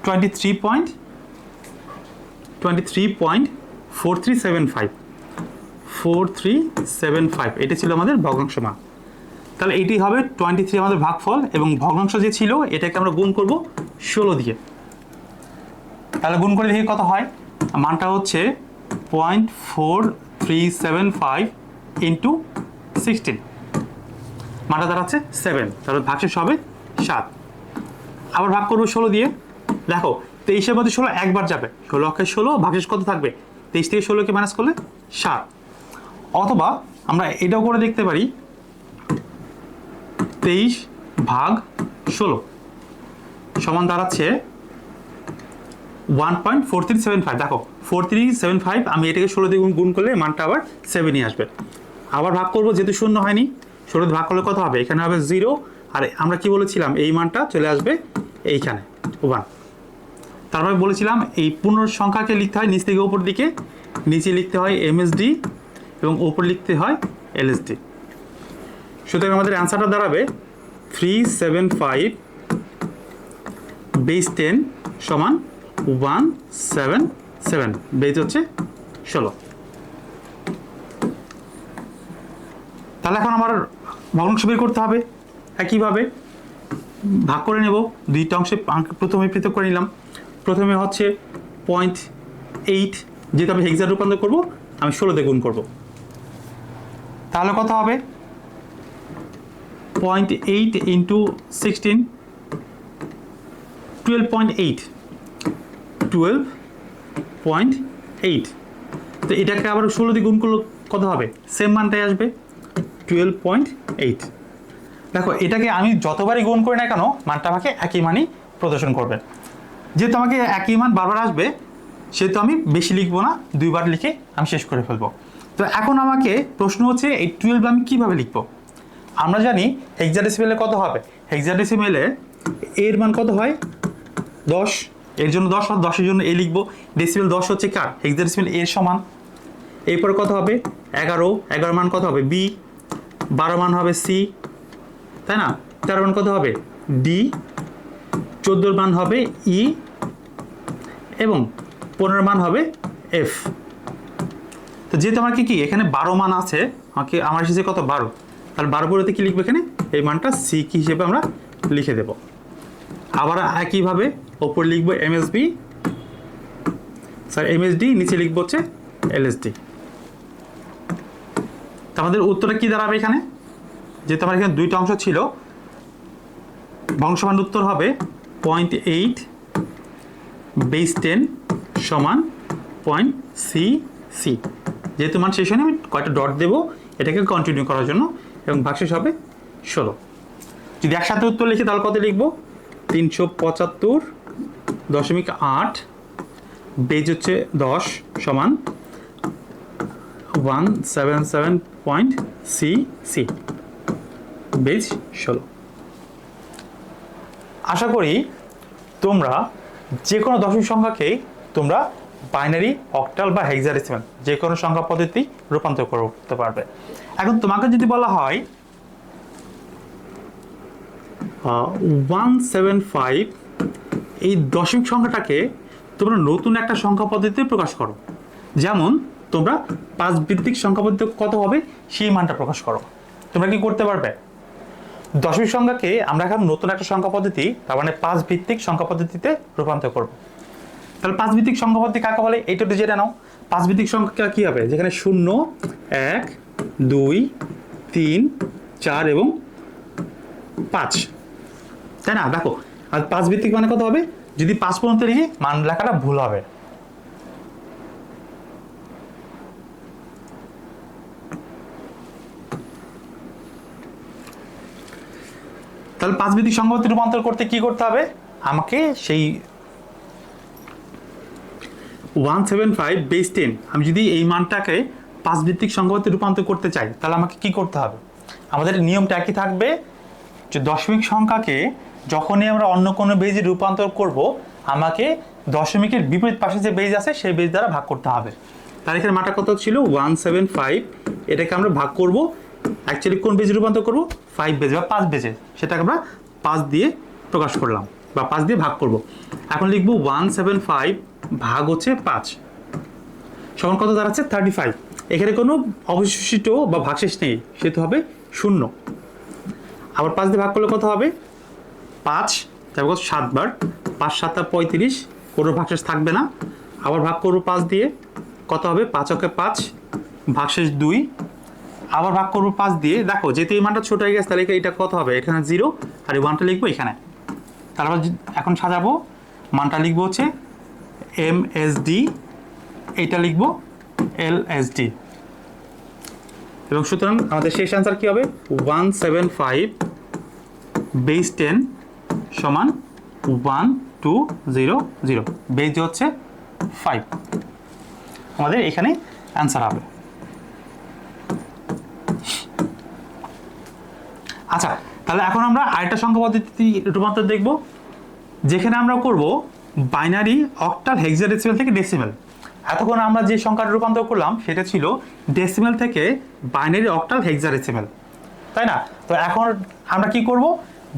23.4375 এটা ছিল আমাদের ভগ্নাংশ মান। তাহলে এটি হবে 23 আমাদের ভাগফল, এবং ভগ্নাংশ যে ছিল এটাকে আমরা গুণ করব 16 দিয়ে। তাহলে গুণ করে দেখি কত হয়। মানটা হচ্ছে 0.4375 ইন্টু 16, মানটা দাঁড়াচ্ছে 7, তাহলে ভাগশেষ হবে 7। আবার ভাগ করবো 16 দিয়ে। দেখো 23-এর মধ্যে 16 একবার যাবে, 16 অক্ষে 16, ভাগশেষ কত থাকবে 23 থেকে 16কে মাইনাস করলে 7। অথবা আমরা এটাও করে দেখতে পারি 23 ভাগ 16 সমান দাঁড়াচ্ছে 1.4375। দেখো 4375, আমি এটাকে 16 দিয়ে গুণ করলে মানটা আবার 7ই আসবে। আবার ভাগ করবো, যেহেতু শূন্য হয়নি 16 ভাগ করলে কত হবে, এখানে হবে 0, আর আমরা কি বলেছিলাম এই মানটা চলে আসবে এইখানে 1। তারপরে বলেছিলাম এই পূর্ণ সংখ্যাকে লিখতে হয় নিচ থেকে উপর দিকে, নিচে লিখতে হয় এমএসডি এবং উপর লিখতে হয় এলএসডি। সুতরাং আমাদের অ্যান্সারটা দাঁড়াবে 375 বেস 10 সমান 177, বেস হচ্ছে 16। তাহলে এখন আমার ভগ্নাংশ বের করতে হবে। একইভাবে ভাগ করে নেব, দুইটা অংশে প্রথমে পৃথক করে নিলাম। প্রথমে হচ্ছে 0.8, যেহেতু আমি হেক্সা রূপান্তর করবো আমি 16 দিয়ে গুণ করব, তাহলে কত হবে 0.8 ইন্টু 16, 12.8, 12.8। তো এটাকে আবার 16 দিয়ে গুণ করলে কত হবে, সেম মানটাই আসবে 12.8। দেখো এটাকে আমি যতবারই গুণ করি না কেন মানটা আমাকে একই মানই প্রদর্শন করবে। যেহেতু আমাকে একই মান বারবার আসবে সেহেতু আমি বেশি লিখবো না, দুইবার লিখে আমি শেষ করে ফেলবো। তো এখন আমাকে প্রশ্ন হচ্ছে এই 12 আমি কীভাবে লিখবো। আমরা জানি হেক্সাডেসিমেলে কত হবে, হেক্সাডেসিমেলে এর মান কত হয় 10, এর জন্য 10, 10-এর জন্য এ লিখবো। ডেসিমেল 10 হচ্ছে কার, হেক্সাডেসিমেল এর সমান। এরপরে কত হবে 11 মান কত হবে বি, 12 মান হবে সি, তাই না, 13 মান কত হবে ডি, 14 মান হবে ই, এবং 15 মান হবে এফ। তো যেহেতু আমার কি এখানে 12 মান আছে, আমার এসেছে কত 12, তাহলে 12 পরেতে কি লিখবো এখানে এই মানটা সি কি হিসেবে আমরা লিখে দেব। আবার একইভাবে ওপর লিখবো এমএসবি, এমএসডি, নিচে লিখবো হচ্ছে এলএসডি। তো আমাদের উত্তরটা কি দাঁড়াবে এখানে, যেহেতু আমার এখানে দুইটা অংশ ছিল, ভগ্নাংশ উত্তর হবে 0.8 বেস 10 সমান 0.cc। যেহেতু মান শেষ হয়নি আমি কয়েকটা ডট দেবো এটাকে কন্টিনিউ করার জন্য, এবং ভাগশেষ হবে 16। যদি একসাথে উত্তর লিখি তাহলে কত লিখবো 375.8 বেজ হচ্ছে 10 সমান 177.cc, বেজ 16। আশা করি তোমরা যে কোনো দশমিক সংখ্যাকেই তোমরা বাইনারি, অক্টাল বা হেক্সাডেসিমাল যে কোনো সংখ্যা পদ্ধতি রূপান্তর করতে পারবে। এখন তোমাকে যদি বলা হয় 175 এই দশমিক সংখ্যাটাকে তোমরা নতুন একটা সংখ্যা পদ্ধতিতে প্রকাশ করো, যেমন তোমরা 5 ভিত্তিক সংখ্যা পদ্ধতি কত হবে সেই মানটা প্রকাশ করো, তোমরা কি করতে পারবে। দশমিক সংখ্যাকে আমরা এখন নতুন একটা সংখ্যা পদ্ধতি, তার মানে 5 ভিত্তিক সংখ্যা পদ্ধতিতে রূপান্তর করব। তাহলে 5 ভিত্তিক সংখ্যা পদ্ধতি কাকে বলে এইটা একটু জেনে নাও। 5 ভিত্তিক সংখ্যা কি হবে, যেখানে 0, 1, 2, 3, 4 এবং 5, তাই না। দেখো আর 5 ভিত্তিক মানে কত হবে, যদি 5 পর্যন্ত লিখি মান লেখাটা ভুল হবে। তাহলে 5 ভিত্তিক সংখ্যা পদ্ধতি রূপান্তর করতে কি করতে হবে, আমাকে সেই 175/10 আমি যদি এই মানটাকে 5 ভিত্তিক সংখ্যা পদ্ধতি রূপান্তর করতে চাই তাহলে আমাকে কি করতে হবে, আমাদের নিয়মটা একই থাকবে যে দশমিক সংখ্যাকে যখনই আমরা অন্য কোনো বেজে রূপান্তর করব আমাকে দশমিকের বিপরীত পাশে যে বেজ আছে সেই বেজ দ্বারা ভাগ করতে হবে। তার এখানে মানটা কত ছিল 175, এটাকে আমরা ভাগ করব অ্যাকচুয়ালি কোন বেজে রূপান্তর করব 5 বেজে বা 5 বেজে, সেটাকে আমরা 5 দিয়ে প্রকাশ করলাম বা 5 দিয়ে ভাগ করব। এখন লিখব 175 ভাগ হচ্ছে 5 সমান কত দাঁড়াচ্ছে 35। এখানে কোনো অবশিষ্ট বা ভাগশেষ নেই, সেটা হবে 0। আবার 5 দিয়ে ভাগ করলে কত হবে 5, তারপর 7 বার 5 7 35, কোনো ভাগশেষ থাকবে না। আবার ভাগ করবো 5 দিয়ে, কত হবে 5 × 5 ভাগশেষ 2। আবার ভাগ করবো 5 দিয়ে, দেখো যেহেতু এই মানটা ছোট হয়ে গেছে তাহলে এটা কত হবে, এখানে 0 আর এই 1টা লিখবো এখানে। তারপর এখন সাজাবো, মানটা লিখবো হচ্ছে MSD, এইটা লিখবো LSD এবং সুতরাং আমাদের শেষ অ্যান্সার কি হবে 175/10 সমান 1200, বেজ হচ্ছে 5, আমাদের এখানে অ্যান্সার হবে। আচ্ছা, তাহলে এখন আমরা আরেকটা সংখ্যা পদ্ধতি রূপান্তর দেখব, যেখানে আমরা করব বাইনারি, অক্টাল, হেক্সাডেসিমাল থেকে ডেসিমাল। এতক্ষণ আমরা যে সংখ্যাটা রূপান্তর করলাম সেটা ছিল ডেসিমাল থেকে বাইনারি, অক্টাল, হেক্সাডেসিমাল, তাই না? তো এখন আমরা কি করব,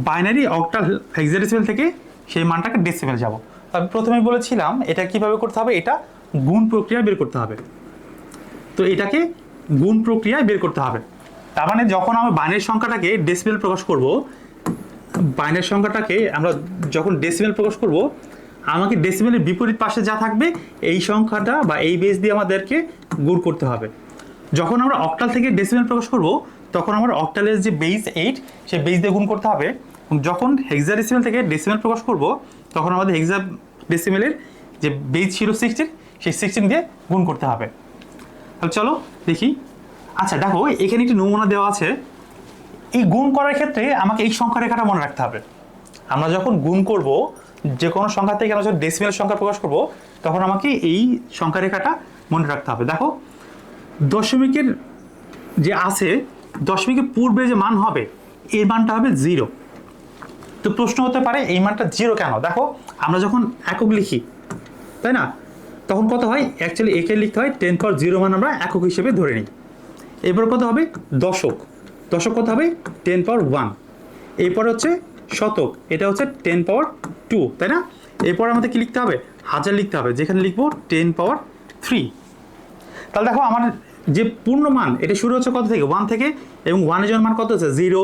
বাইনারি, অক্টাল, হেক্সাডেসিমাল থেকে সেই মানটাকে ডেসিমাল যাব। আমি প্রথমেই বলেছিলাম এটা কিভাবে করতে হবে, এটা গুণ প্রক্রিয়ায় বের করতে হবে। তো এটাকে গুণ প্রক্রিয়ায় বের করতে হবে, তার মানে যখন আমরা বাইনারি সংখ্যাটাকে ডেসিমাল প্রকাশ করব, বাইনারি সংখ্যাটাকে আমরা যখন ডেসিমাল প্রকাশ করব আমাকে ডেসিমালের বিপরীত পাশে যা থাকবে এই সংখ্যাটা বা এই বেস দিয়ে আমাদেরকে গুণ করতে হবে। যখন আমরা অক্টাল থেকে ডেসিমাল প্রকাশ করব তখন আমার অক্টালের যে বেস 8 সেই বেস দিয়ে গুণ করতে হবে। যখন হেক্সাডেসিমাল থেকে ডেসিমাল প্রকাশ করব তখন আমাদের হেক্সাডেসিমালের যে বেস ছিল 16 সেই 16 দিয়ে গুণ করতে হবে। তাহলে চলো দেখি। আচ্ছা দেখো, এখানে একটি নমুনা দেওয়া আছে। এই গুণ করার ক্ষেত্রে আমাকে এই সংখ্যা রেখাটা মনে রাখতে হবে। আমরা যখন গুণ করব, যে কোনো সংখ্যা থেকে আমরা যখন ডেসিমাল সংখ্যা প্রকাশ করব তখন আমাকে এই সংখ্যা রেখাটা মনে রাখতে হবে। দেখো দশমিকের যে আছে, দশমিকের পূর্বে যে মান হবে এর মানটা হবে 0। তো প্রশ্ন হতে পারে এই মানটা 0 কেন? দেখো আমরা যখন একক লিখি, তাই না, তখন কত হয়, অ্যাকচুয়ালি একে লিখতে হয় 10^0 মান আমরা একক হিসেবে ধরে নিই। এরপর কত হবে দশক, দশক কত হবে 10^1। এরপর হচ্ছে শতক, এটা হচ্ছে 10^2, তাই না? এরপর আমাদের কি লিখতে হবে, হাজার লিখতে হবে, যেখানে লিখবো 10^3। তাহলে দেখো আমার যে পূর্ণ মান এটা শুরু হচ্ছে কত থেকে 1 থেকে, এবং 1 এর মান কত হচ্ছে 0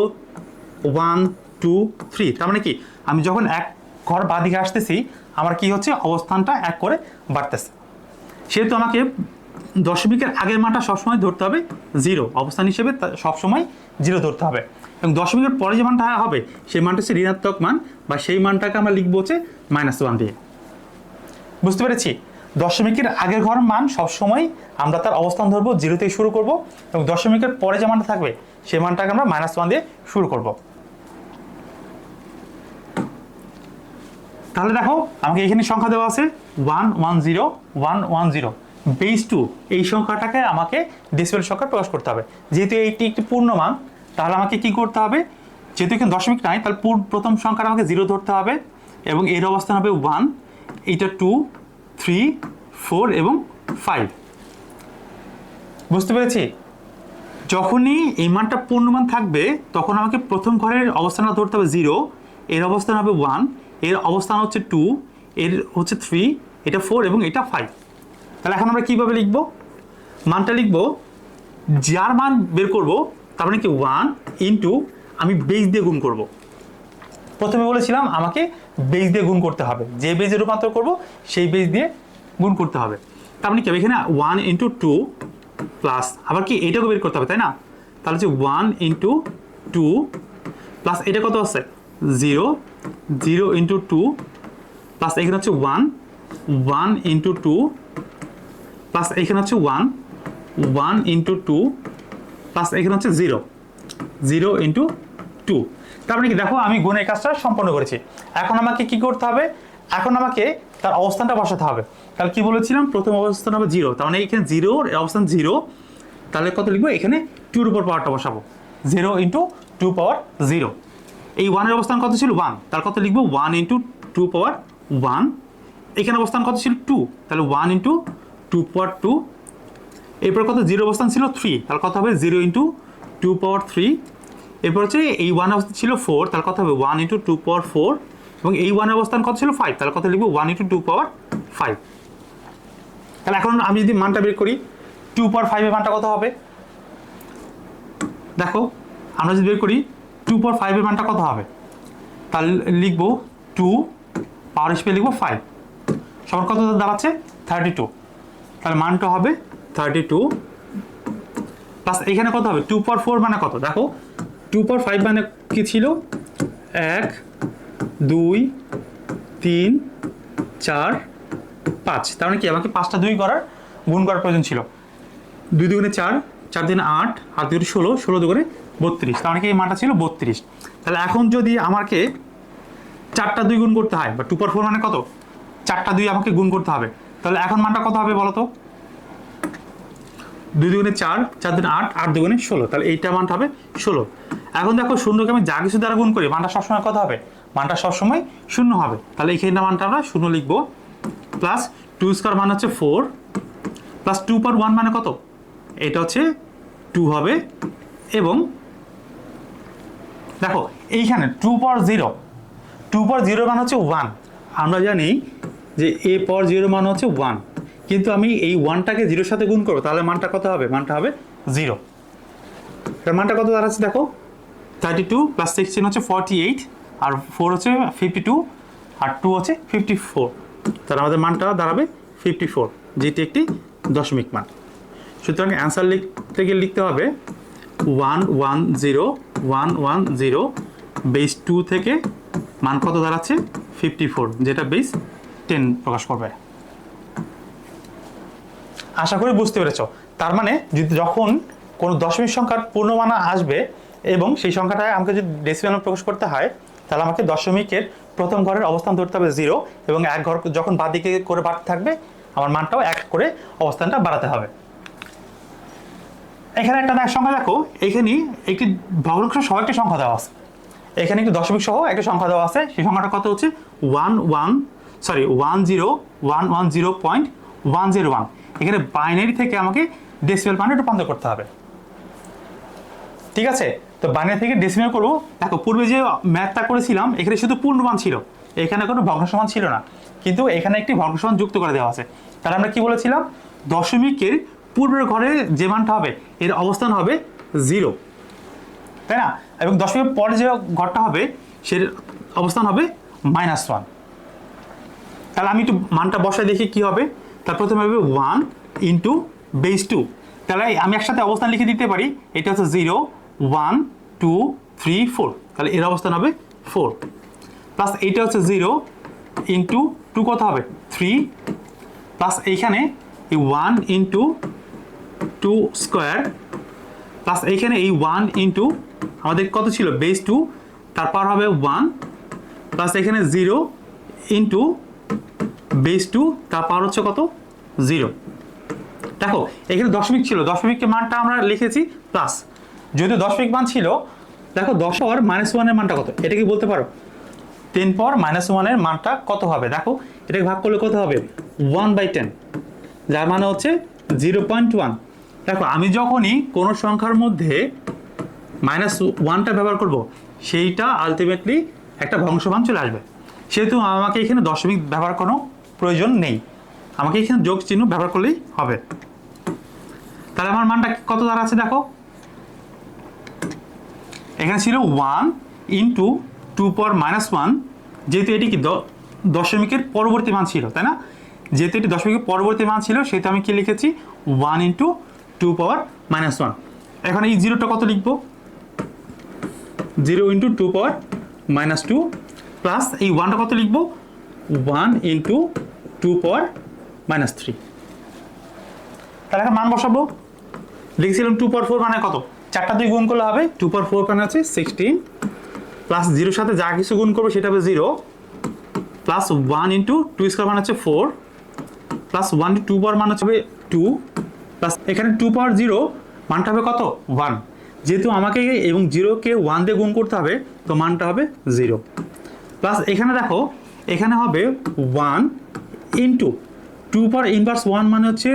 1 2 3। তার মানে কি আমি যখন এক ঘর বাদিকে আসতেছি আমার কি হচ্ছে অবস্থানটা 1 করে বাড়তেছে। সেহেতু আমাকে দশমিকের আগের মানটা সবসময় ধরতে হবে 0 অবস্থান হিসেবে, সবসময় 0 ধরতে হবে। এবং দশমিকের পরে যে মানটা হবে সেই মানটা হচ্ছে ঋণাত্মক মান, বা সেই মানটাকে আমরা লিখবো হচ্ছে -1 দিয়ে। বুঝতে পেরেছি? দশমিকের আগের ঘর মান সবসময় আমরা তার অবস্থান ধরবো 0 থেকে শুরু করব, এবং দশমিকের পরে যে মানটা থাকবে সেই মানটাকে আমরা -1 দিয়ে শুরু করব। তাহলে দেখো আমাকে এখানে সংখ্যা দেওয়া আছে 110 110, বেস 2। এই সংখ্যাটাকে আমাকে ডেসিমাল সংখ্যা প্রকাশ করতে হবে। যেহেতু এইটি একটি পূর্ণ মান তাহলে আমাকে কি করতে হবে, যেহেতু এখানে দশমিক নাই তাহলে প্রথম সংখ্যাটা আমাকে 0 ধরতে হবে, এবং এর অবস্থান হবে 1, এইটা 2 3 4 এবং 5। বুঝতে পেরেছি? যখনই এই মানটা পূর্ণমান থাকবে তখন আমাকে প্রথম ঘরের অবস্থানটা ধরতে হবে 0, এর অবস্থান হবে 1, এর অবস্থান হচ্ছে 2, এর হচ্ছে 3, এটা 4 এবং এটা 5। তাহলে এখন আমরা কীভাবে লিখব, মানটা লিখব যার মান বের করব তার মানে কি 1 ইন্টু আমি বেস দিয়ে গুণ করব। প্রথমে বলেছিলাম আমাকে বেস দিয়ে গুণ করতে হবে, যে বেসে রূপান্তর করব সেই বেস দিয়ে গুণ করতে হবে। তার মানে কি এখানে 1 ইন্টু 2 প্লাস আবার কি এটাকে বের করতে হবে, তাই না? তাহলে হচ্ছে 1 ইন্টু 2 প্লাস এটা কত আছে 0 0 ইন্টু 2 প্লাস এখানে হচ্ছে 1 1 ইন্টু 2 প্লাস এখানে হচ্ছে 1 1 ইন্টু 2 প্লাস এখানে হচ্ছে 0 0 ইন্টু 2 টু। তার মানে কি দেখো আমি গুণের কাজটা সম্পন্ন করেছি। এখন আমাকে কি করতে হবে, এখন আমাকে তার অবস্থানটা বসাতে হবে। তাহলে কি বলেছিলাম, প্রথম অবস্থান হবে 0, তার মানে এখানে 0 অবস্থান 0, তাহলে কত লিখবো, এখানে 2 এর উপর পাওয়ারটা বসাবো, 0 ইন্টু 2 পাওয়ার 0। এই 1 এর অবস্থান কত ছিল 1, তার কত লিখবো 1 ইন্টু 2 পাওয়ার 1। এখানে অবস্থান কত ছিল 2, তাহলে 1 ইন্টু 2 পাওয়ার 2। এরপর কত 0 অবস্থান ছিল 3, তাহলে কত হবে 0 ইন্টু 2 পাওয়ার 3। এরপর হচ্ছে এই 1 অবস্থান ছিল 4, তাহলে কত হবে 1 ইন্টু 2 পাওয়ার 4। এবং এই 1 অবস্থান কত ছিল 5, তাহলে কত লিখবো 1 ইন্টু 2 পাওয়ার 5। তাহলে এখন আমি যদি মানটা বের করি, 2 পাওয়ার 5 এর মানটা কত হবে, দেখো আমরা যদি বের করি 2 পাওয়ার 5 এর মানটা কত হবে, তাহলে লিখবো 2 পাওয়ার হিসেবে লিখবো 5, সবার কত দাঁড়াচ্ছে 32। তাহলে মানটা হবে 32 প্লাস এখানে কত হবে 2 পাওয়ার 4 মানে কত, দেখো 2 পাওয়ার 5 মানে কি ছিল 1 2 3 4 5, তার মানে কি আমাকে 5টা 2 করার গুণ করার প্রয়োজন ছিল। 2 দুগুণে 4, 4 দুগুণে 8, 8 দুগুণে 16, 16 দুগুণে 32, তার মানে কি এই মানটা ছিল 32। তাহলে এখন যদি আমাকে 4টা 2 গুণ করতে হয়, বা 2 পাওয়ার 4 মানে কত, 4টা 2 আমাকে গুণ করতে হবে, তাহলে এখন মানটা কত হবে বলো তো, 2 দুগুণে 4, 4 দুগুণে 8, 8 দুগুণে 16, তাহলে এইটা মানটা হবে 16। এখন দেখো শূন্যকে আমি যা কিছু দ্বারা গুণ করি মানটা সবসময় কত হবে, মানটা সবসময় 0 হবে। তাহলে এইখানে মানটা আমরা 0 লিখবো, প্লাস 2 স্কোয়ার মান হচ্ছে 4, প্লাস 2 পাওয়ার 1 মানে কত, এটা হচ্ছে 2 হবে। এবং দেখো এইখানে 2 পাওয়ার 0, 2 পাওয়ার 0 মান হচ্ছে 1, আমরা জানি যে a পাওয়ার 0 মান হচ্ছে 1, কিন্তু আমি এই 1টাকে 0 সাথে গুণ করবো, তাহলে মানটা কত হবে, মানটা হবে 0। তার মানটা কত দাঁড়াচ্ছে দেখো, 32 প্লাস 16 হচ্ছে 48, আর 4 হচ্ছে 52, আর 2 হচ্ছে 54, তাহলে আমাদের মানটা দাঁড়াবে 54, যেটি একটি দশমিক মান। সুতরাং অ্যান্সার লিখতে গিয়ে লিখতে হবে 110 110 বেস 2 থেকে মান কত দাঁড়াচ্ছে 54, যেটা বেস 10 প্রকাশ করবে। আশা করি বুঝতে পেরেছ। তার মানে যদি যখন কোনো দশমিক সংখ্যার পূর্ণমান আসবে এবং সেই সংখ্যাটায় আমাকে যদি ডেসিমাল প্রকাশ করতে হয়, তাহলে আমাকে দশমিকের প্রথম ঘরের অবস্থান ধরতে হবে 0, এবং এক ঘর যখন বাঁ দিকে করে বাড়তে থাকবে আমার মানটাও 1 করে অবস্থানটা বাড়াতে হবে। এখানে একটা সংখ্যা দেখো, এখানে একটি ভগ্নাংশ সহ একটি সংখ্যা দেওয়া আছে, এখানে একটি দশমিক সহ একটা সংখ্যা দেওয়া আছে, সেই সংখ্যাটা কত হচ্ছে 110.101। এখানে বাইনারি থেকে আমাকে ডেসিমাল মানে রূপান্তর করতে হবে, ঠিক আছে। তো বাইনারি থেকে ডেসিমাল করবো। দেখো পূর্বে যে ম্যাথটা করেছিলাম এখানে শুধু পূর্ণমান ছিল, এখানে কোনো ভগ্নাংশ মান ছিল না, কিন্তু এখানে একটি ভগ্নাংশ মান যুক্ত করে দেওয়া আছে। তাহলে আমরা কি বলেছিলাম, দশমিকের পূর্বের ঘরে যে মানটা হবে এর অবস্থান হবে 0, তাই না, এবং দশমিকের পরে যে ঘরটা হবে সে অবস্থান হবে -1। তাহলে আমি একটু মানটা বসায় দেখি কি হবে। তার প্রথমে হবে 1 ইন্টু বেস 2, তাহলে আমি একসাথে অবস্থান লিখে দিতে পারি, এটা হচ্ছে 0 1 2 3 4, তাহলে এর অবস্থান হবে 4, প্লাস এইটা হচ্ছে 0 ইন্টু 2 কত হবে 3, প্লাস এইখানে এই 1 ইন্টু 2 স্কোয়ার, প্লাস এইখানে এই 1 ইন্টু আমাদের কত ছিল বেস 2, তারপর হবে 1, প্লাস এখানে 0 ইন্টু বেস 2, তারপর হচ্ছে কত 0। দেখো এখানে দশমিক ছিল, দশমিকের মানটা আমরা লিখেছি প্লাস, যদি দশমিক মান ছিল, দেখো 10 পাওয়ার -1 এর মানটা কত, এটা কি বলতে পারো, 10 পাওয়ার -1 এর মানটা কত হবে, দেখো এটাকে ভাগ করলে কত হবে 1/10, যার মানে হচ্ছে 0.1। দেখো আমি যখনই কোনো সংখ্যার মধ্যে -1টা ব্যবহার করব, সেইটা আলটিমেটলি একটা ভগ্নাংশ চলে আসবে, সেহেতু আমাকে এখানে দশমিক ব্যবহার কোনো প্রয়োজন নেই, আমাকে এখানে যোগ চিহ্ন ব্যবহার করলেই হবে। তাহলে আমার মানটা কত দাঁড়াচ্ছে দেখো, এখানে ছিল 1 ইন্টু 2 পাওয়ার -1, যেহেতু এটি কি দশমিকের পরবর্তী মান ছিল, তাই না, যেহেতু এটি দশমিকের পরবর্তী মান ছিল সেহেতু আমি কি লিখেছি 1 ইন্টু 2 পাওয়ার -1। এখন এই 0টা কত লিখবো, 0 ইন্টু 2 পাওয়ার -2, প্লাস এই 1টা কত লিখবো 1 ইন্টু 2 পাওয়ার -3। তাহলে এখন মান বসাবো, লিখছিলাম 2 পাওয়ার 4 মানে কত, 4টা 2 গুণ করলে হবে 2 পাওয়ার 4 মানে হচ্ছে 16, প্লাস জিরোর সাথে যা কিছু গুণ করবো সেটা হবে 0 প্লাস 1 ইন্টু 2 স্কোয়ার মান হচ্ছে 4 প্লাস 1 টু 2 পাওয়ার মান হচ্ছে 2 প্লাস এখানে 2 পাওয়ার 0 মানটা হবে কত 1, যেহেতু আমাকে এবং 0কে 1 দিয়ে গুণ করতে হবে তো মানটা হবে 0 প্লাস এখানে দেখো এখানে হবে 1 ইন্টু 2 পাওয়ার ইনভার্স 1 মানে হচ্ছে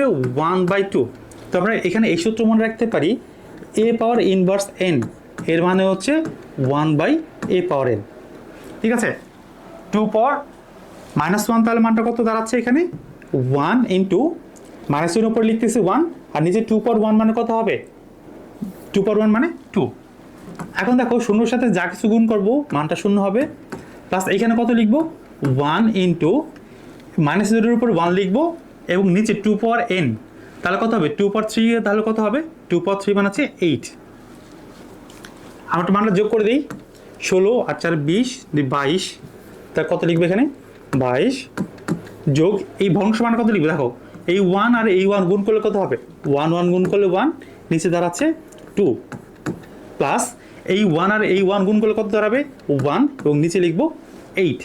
1/2। তো আমরা এখানে এই সূত্র মনে রাখতে পারি a পাওয়ার ইনভার্স n এর মানে হচ্ছে 1/a পাওয়ার n। ঠিক আছে, 2 পাওয়ার -1 তাহলে মানটা কত দাঁড়াচ্ছে এখানে 1 ইন্টু -1 উপর লিখতেছি 1 আর নিচে 2 পাওয়ার 1 মানে কত হবে 2 পাওয়ার 1 মানে 2। এখন দেখো শূন্যর সাথে যা কিছু গুণ করবো মানটা 0 হবে প্লাস এখানে কত লিখবো 1 ইন্টু -0 উপর 1 লিখবো এবং নিচে 2 পাওয়ার n তাহলে কত হবে 2 পাওয়ার 3 তাহলে কত হবে 2 পাওয়ার 3 মানে হচ্ছে 8। আমরা একটু মানটা যোগ করে দিই 16 আর 4 20 22 তাহলে কত লিখবে এখানে 22 যোগ এই ভগ্নাংশ মান কত লিখবে দেখো এই 1 আর এই 1 গুণ করলে কত হবে 1 1 গুণ করলে 1 নিচে দাঁড়াচ্ছে 2 প্লাস এই 1 আর এই 1 গুণ করলে কত দাঁড়াবে 1 এবং নিচে লিখবো 8।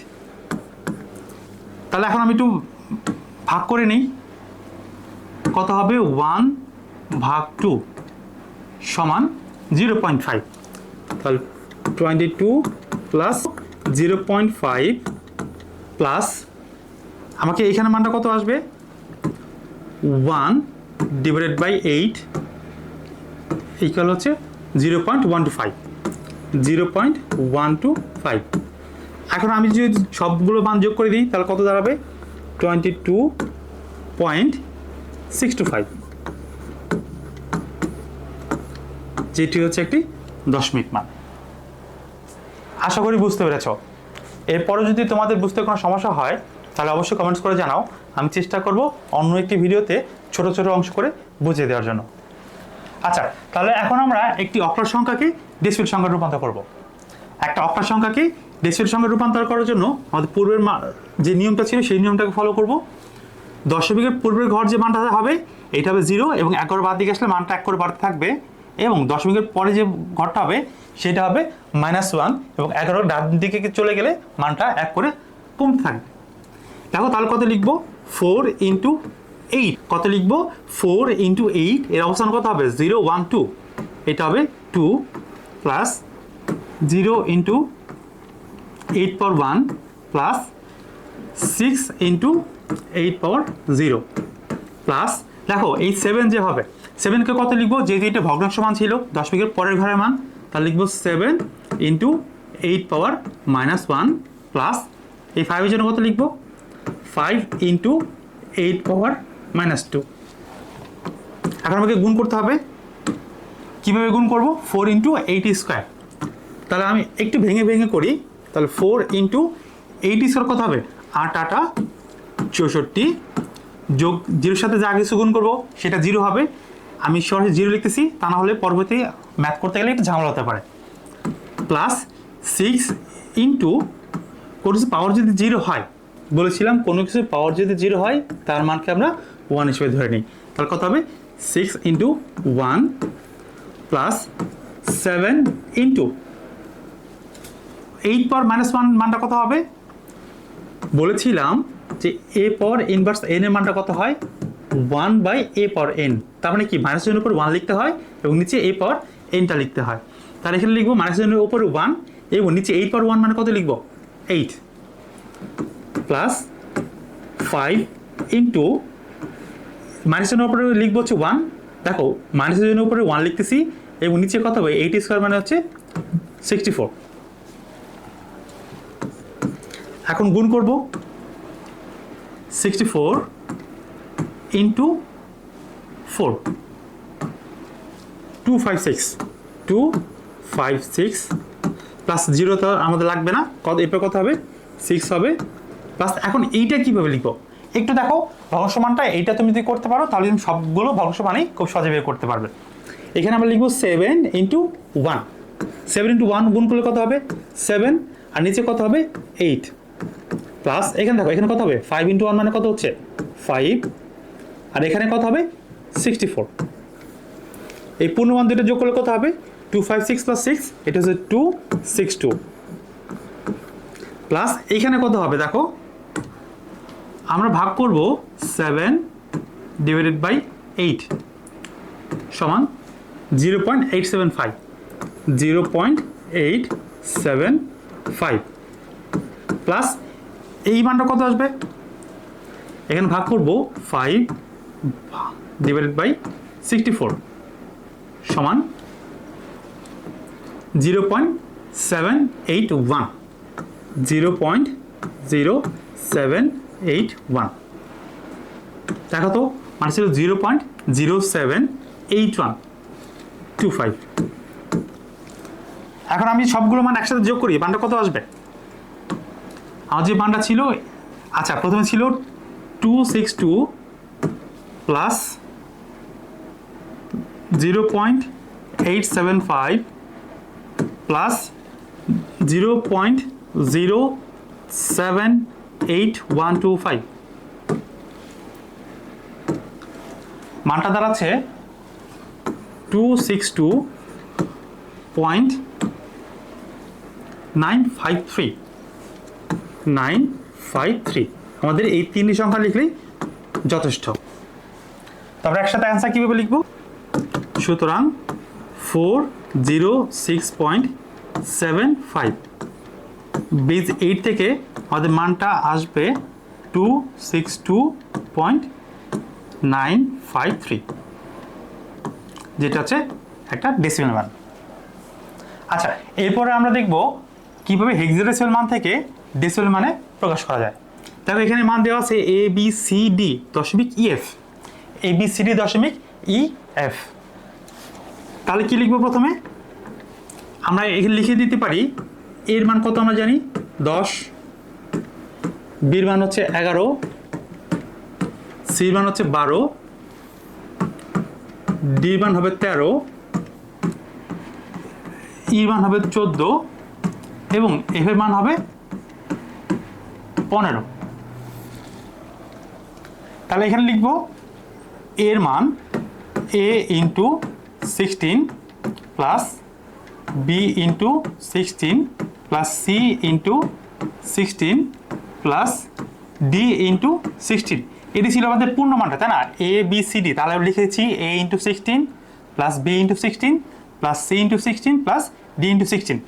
তাহলে এখন আমি একটু ভাগ করে নিই কত হবে 1/2 সমান 0.5 তাহলে 22 প্লাস 0.5 প্লাস আমাকে এখানে মানটা কত আসবে 1/8 ইকুয়াল হচ্ছে 0.125 0.125। এখন আমি যদি সবগুলো মান যোগ করে দিই তাহলে কত দাঁড়াবে 22.625 যেটি হচ্ছে একটি দশমিক মান। আশা করি বুঝতে পেরেছ। এরপরে যদি তোমাদের বুঝতে কোনো সমস্যা হয় তাহলে অবশ্যই কমেন্টস করে জানাও, আমি চেষ্টা করব অন্য একটি ভিডিওতে ছোট ছোট অংশ করে বুঝিয়ে দেওয়ার জন্য। আচ্ছা, তাহলে এখন আমরা একটি অক্টাল সংখ্যাকে ডেসিমেল সংখ্যায় রূপান্তর করব। একটা অক্টাল সংখ্যাকে ডেসিমেল সংখ্যায় রূপান্তর করার জন্য আমাদের পূর্বের যে নিয়মটা ছিল সেই নিয়মটাকে ফলো করব। দশমিকের পূর্বের ঘর যে মানটা হবে এইটা হবে 0 এবং 11 বাদ দিকে আসলে মানটা 1 করে বাড়তে থাকবে এবং দশমিকের পরে যে ঘরটা হবে সেটা হবে -1 এবং 11 ডান দিকে চলে গেলে মানটা 1 করে কমতে থাকবে। দেখো তাহলে কত লিখবো 4 ইন্টু 8 কত লিখবো 4 ইন্টু 8 এর অবস্থান কত হবে 0 1 2 এটা হবে 2 প্লাস 0 ইন্টু 8 পাওয়ার 1 প্লাস 6 ইন্টু 8 পাওয়ার 0 প্লাস দেখো এই 7 যে হবে 7কে কত লিখবো যেহেতু এটা ভগ্নাংশ মান ছিল দশমিকের পরের ঘরের মান তাহলে লিখবো 7 ইন্টু 8 পাওয়ার -1 প্লাস এই 5 এর জন্য কত লিখবো 5 ইন্টু 8 পাওয়ার -2। এখন আমাকে গুণ করতে হবে, কীভাবে গুণ করব 4 ইন্টু 8 স্কোয়ার। তাহলে আমি একটু ভেঙে ভেঙে করি, তাহলে 4 ইন্টু 8 স্কোয়ার কত হবে 8 8 64 যোগ 0-র সাথে যা কিছু গুণ করবো সেটা 0 হবে। আমি সরাসরি 0 লিখতেছি, তা না হলে পরবর্তী ম্যাথ করতে গেলে একটু ঝামেলা হতে পারে। প্লাস 6 ইন্টু কোনো কিছু পাওয়ার যদি 0 হয়, বলেছিলাম কোনো কিছু পাওয়ার যদি 0 হয় তার মানকে আমরা 1 হিসেবে ধরে নিই। তাহলে কত হবে 6 ইন্টু 1 প্লাস 7 ইন্টু 8 পাওয়ার -1 মানটা কত হবে বলেছিলাম যে a পাওয়ার ইনভার্স n এর মানটা কত হয় 1/a পাওয়ার n। তার মানে কি -n এর উপর 1 লিখতে হয় এবং নিচে a পাওয়ার nটা লিখতে হয়। তাহলে এখানে লিখবো -n এর উপর 1 এবং নিচে 8 পাওয়ার 1 মানে কত লিখবো 8 প্লাস 5 ইন্টু -n এর উপরে লিখবো হচ্ছে 1। দেখো -n এর উপরে 1 লিখতেছি এবং নিচে কত হবে 8 স্কোয়ার মানে হচ্ছে 64। এখন গুণ করব 64 ইন্টু 4 256 প্লাস 0 তো আমাদের লাগবে না, কত এরপর কত হবে 6 হবে প্লাস। এখন এইটা কীভাবে লিখবো একটু দেখো, ভগ্নাংশ মানটা এইটা তুমি যদি করতে পারো তাহলে তুমি সবগুলো ভগ্নাংশ মানেই খুব সহজে বের করতে পারবে। এখানে আমরা লিখবো 7 ইন্টু 1 7 ইন্টু 1 গুণ করলে কত হবে 7 আর নিচে কত হবে 8 প্লাস এখানে দেখো এখানে কত হবে 5 ইন্টু 1 মানে কত হচ্ছে 5 আর এখানে কত হবে 64। এই পূর্ণ মান দুটো যোগ করলে কত হবে 256 প্লাস 6 এটা হচ্ছে 262 প্লাস এইখানে কত হবে দেখো, আমরা ভাগ করব 7 ডিভাইডেড বাই 8 সমান 0.875, 0.875 প্লাস এই মানটা কত আসবে, এখানে ভাগ করব 5 ডিভাইডেড বাই 64 সমান 0.781, 0.0781 দেখো তো মানে ছিল 0.078125। এখন আমি সবগুলো মান একসাথে যোগ করি, মানটা কত আসবে, আমার যে মানটা ছিল, আচ্ছা প্রথমে ছিল 262 প্লাস 0.875 প্লাস 0.0788125, মানটা দাঁড়াচ্ছে 262.953 আমাদের এই তিনটি সংখ্যা লিখলেই যথেষ্ট। তারপরে একসাথে অ্যান্সার কীভাবে লিখব, সুতরাং 406.75 বেজ 8 থেকে আমাদের মানটা আসবে 262.953, যেটা হচ্ছে একটা ডেসিমেল মান। আচ্ছা এরপরে আমরা দেখব কিভাবে হেক্সাডেসিমাল মান থেকে ডেসিমেল মানে প্রকাশ করা যায়। দেখো এখানে মান দেওয়া আছে ABCD দশমিক EF, ABCD দশমিক EF। তাহলে কি লিখবো, প্রথমে আমরা এখানে লিখে দিতে পারি এর মান কত আমরা জানি 10, বির মান হচ্ছে 11, সির মান হচ্ছে 12, ডির মান হবে 13, ইর মান হবে 14 এবং এফ এর মান হবে 15। তাহলে এখানে লিখব এর মান A into 16 plus B into 16 plus C into 16 plus D into 16, এটি ছিল আমাদের পূর্ণ মানটা, তাই না, ABCD। তাহলে আমি লিখেছি A into 16 plus B into 16 plus C into 16 plus D into 16।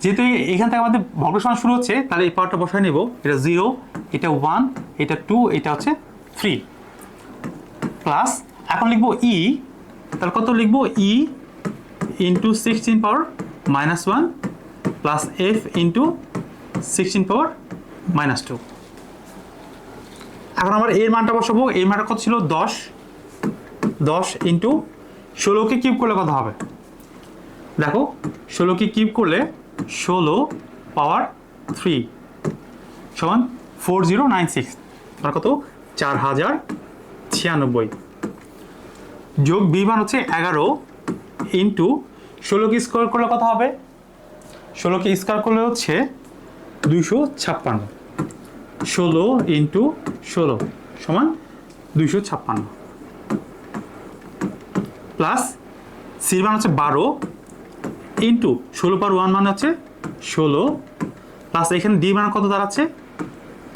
যেহেতু এখান থেকে আমাদের ভগ্ন সংখ্যা শুরু হচ্ছে, তাহলে এই পাওয়ারটা বসায় নেব, এটা 0, এটা 1, এটা 2, এটা হচ্ছে 3 প্লাস এখন লিখবো ই, তাহলে কত লিখবো E into 16 power minus 1 plus F into 16 power minus 2। এখন আমার এর মানটা বসাবো, এই মানটা কত ছিল 10, 10 ইন্টু 16কে কিউব করলে কত হবে, দেখো 16কে কিউব করলে 16 পাওয়ার 3 সমান 4096, আর কত 4096 যোগ বি মান হচ্ছে 11 ইন্টু 16কে স্কোয়ার করলে কত হবে, 16কে স্কোয়ার করলে হচ্ছে 256, 16 ইন্টু 16 সমান 256 প্লাস সির মান হচ্ছে 12 ইন্টু 16 পাওয়ার 1 মানে হচ্ছে 16 প্লাস এখানে ডি মান কত দাঁড়াচ্ছে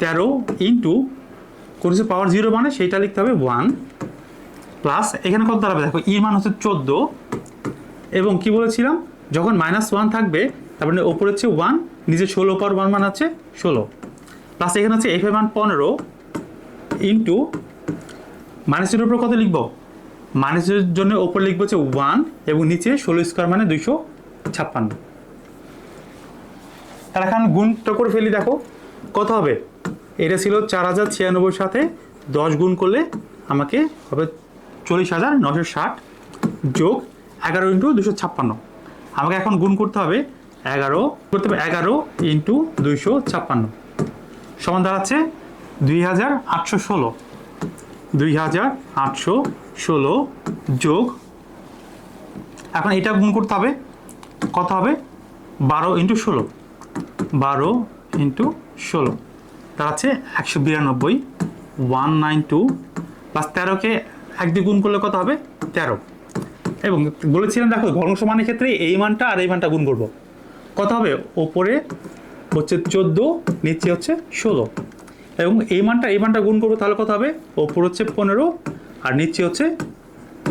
13 ইন্টু করেছে পাওয়ার 0 মানে সেইটা লিখতে হবে 1 প্লাস এখানে কত দাঁড়াবে, দেখো ই মান হচ্ছে 14 এবং কি বলেছিলাম যখন -1 থাকবে তার মানে ওপরে হচ্ছে 1, নিচে 16 পাওয়ার 1 মান আছে 16 প্লাস এখানে হচ্ছে এফ এর মান 15 ইন্টু মাইনাসের উপর কত লিখবো, মাইনাসের জন্য ওপর লিখবো হচ্ছে 1 এবং নিচে 16 স্কোয়ার মানে 256। তাহলে এখন গুণটা করে ফেলি, দেখো কত হবে, এটা ছিল 4096 সাথে 10 গুণ করলে আমাকে হবে 40,960 যোগ 11 ইন্টু 256। আমাকে এখন গুণ করতে হবে 11 ইন্টু 256 সমান দাঁড়াচ্ছে 2816, 2816 যোগ, এখন এটা গুণ করতে হবে কত হবে 12 ইন্টু 16, 12 ইন্টু 16 দাঁড়াচ্ছে 192, 192 প্লাস 13কে 1 দিয়ে গুণ করলে কত হবে 13 এবং বলেছিলাম দেখো ভগ্নাংশ মানের ক্ষেত্রে এই মানটা আর এই মানটা গুণ করব, কত হবে ওপরে হচ্ছে 14, নিচে হচ্ছে 16, এবং এই মানটা গুণ করবো তাহলে কত হবে, ওপর হচ্ছে 15 আর নিচে হচ্ছে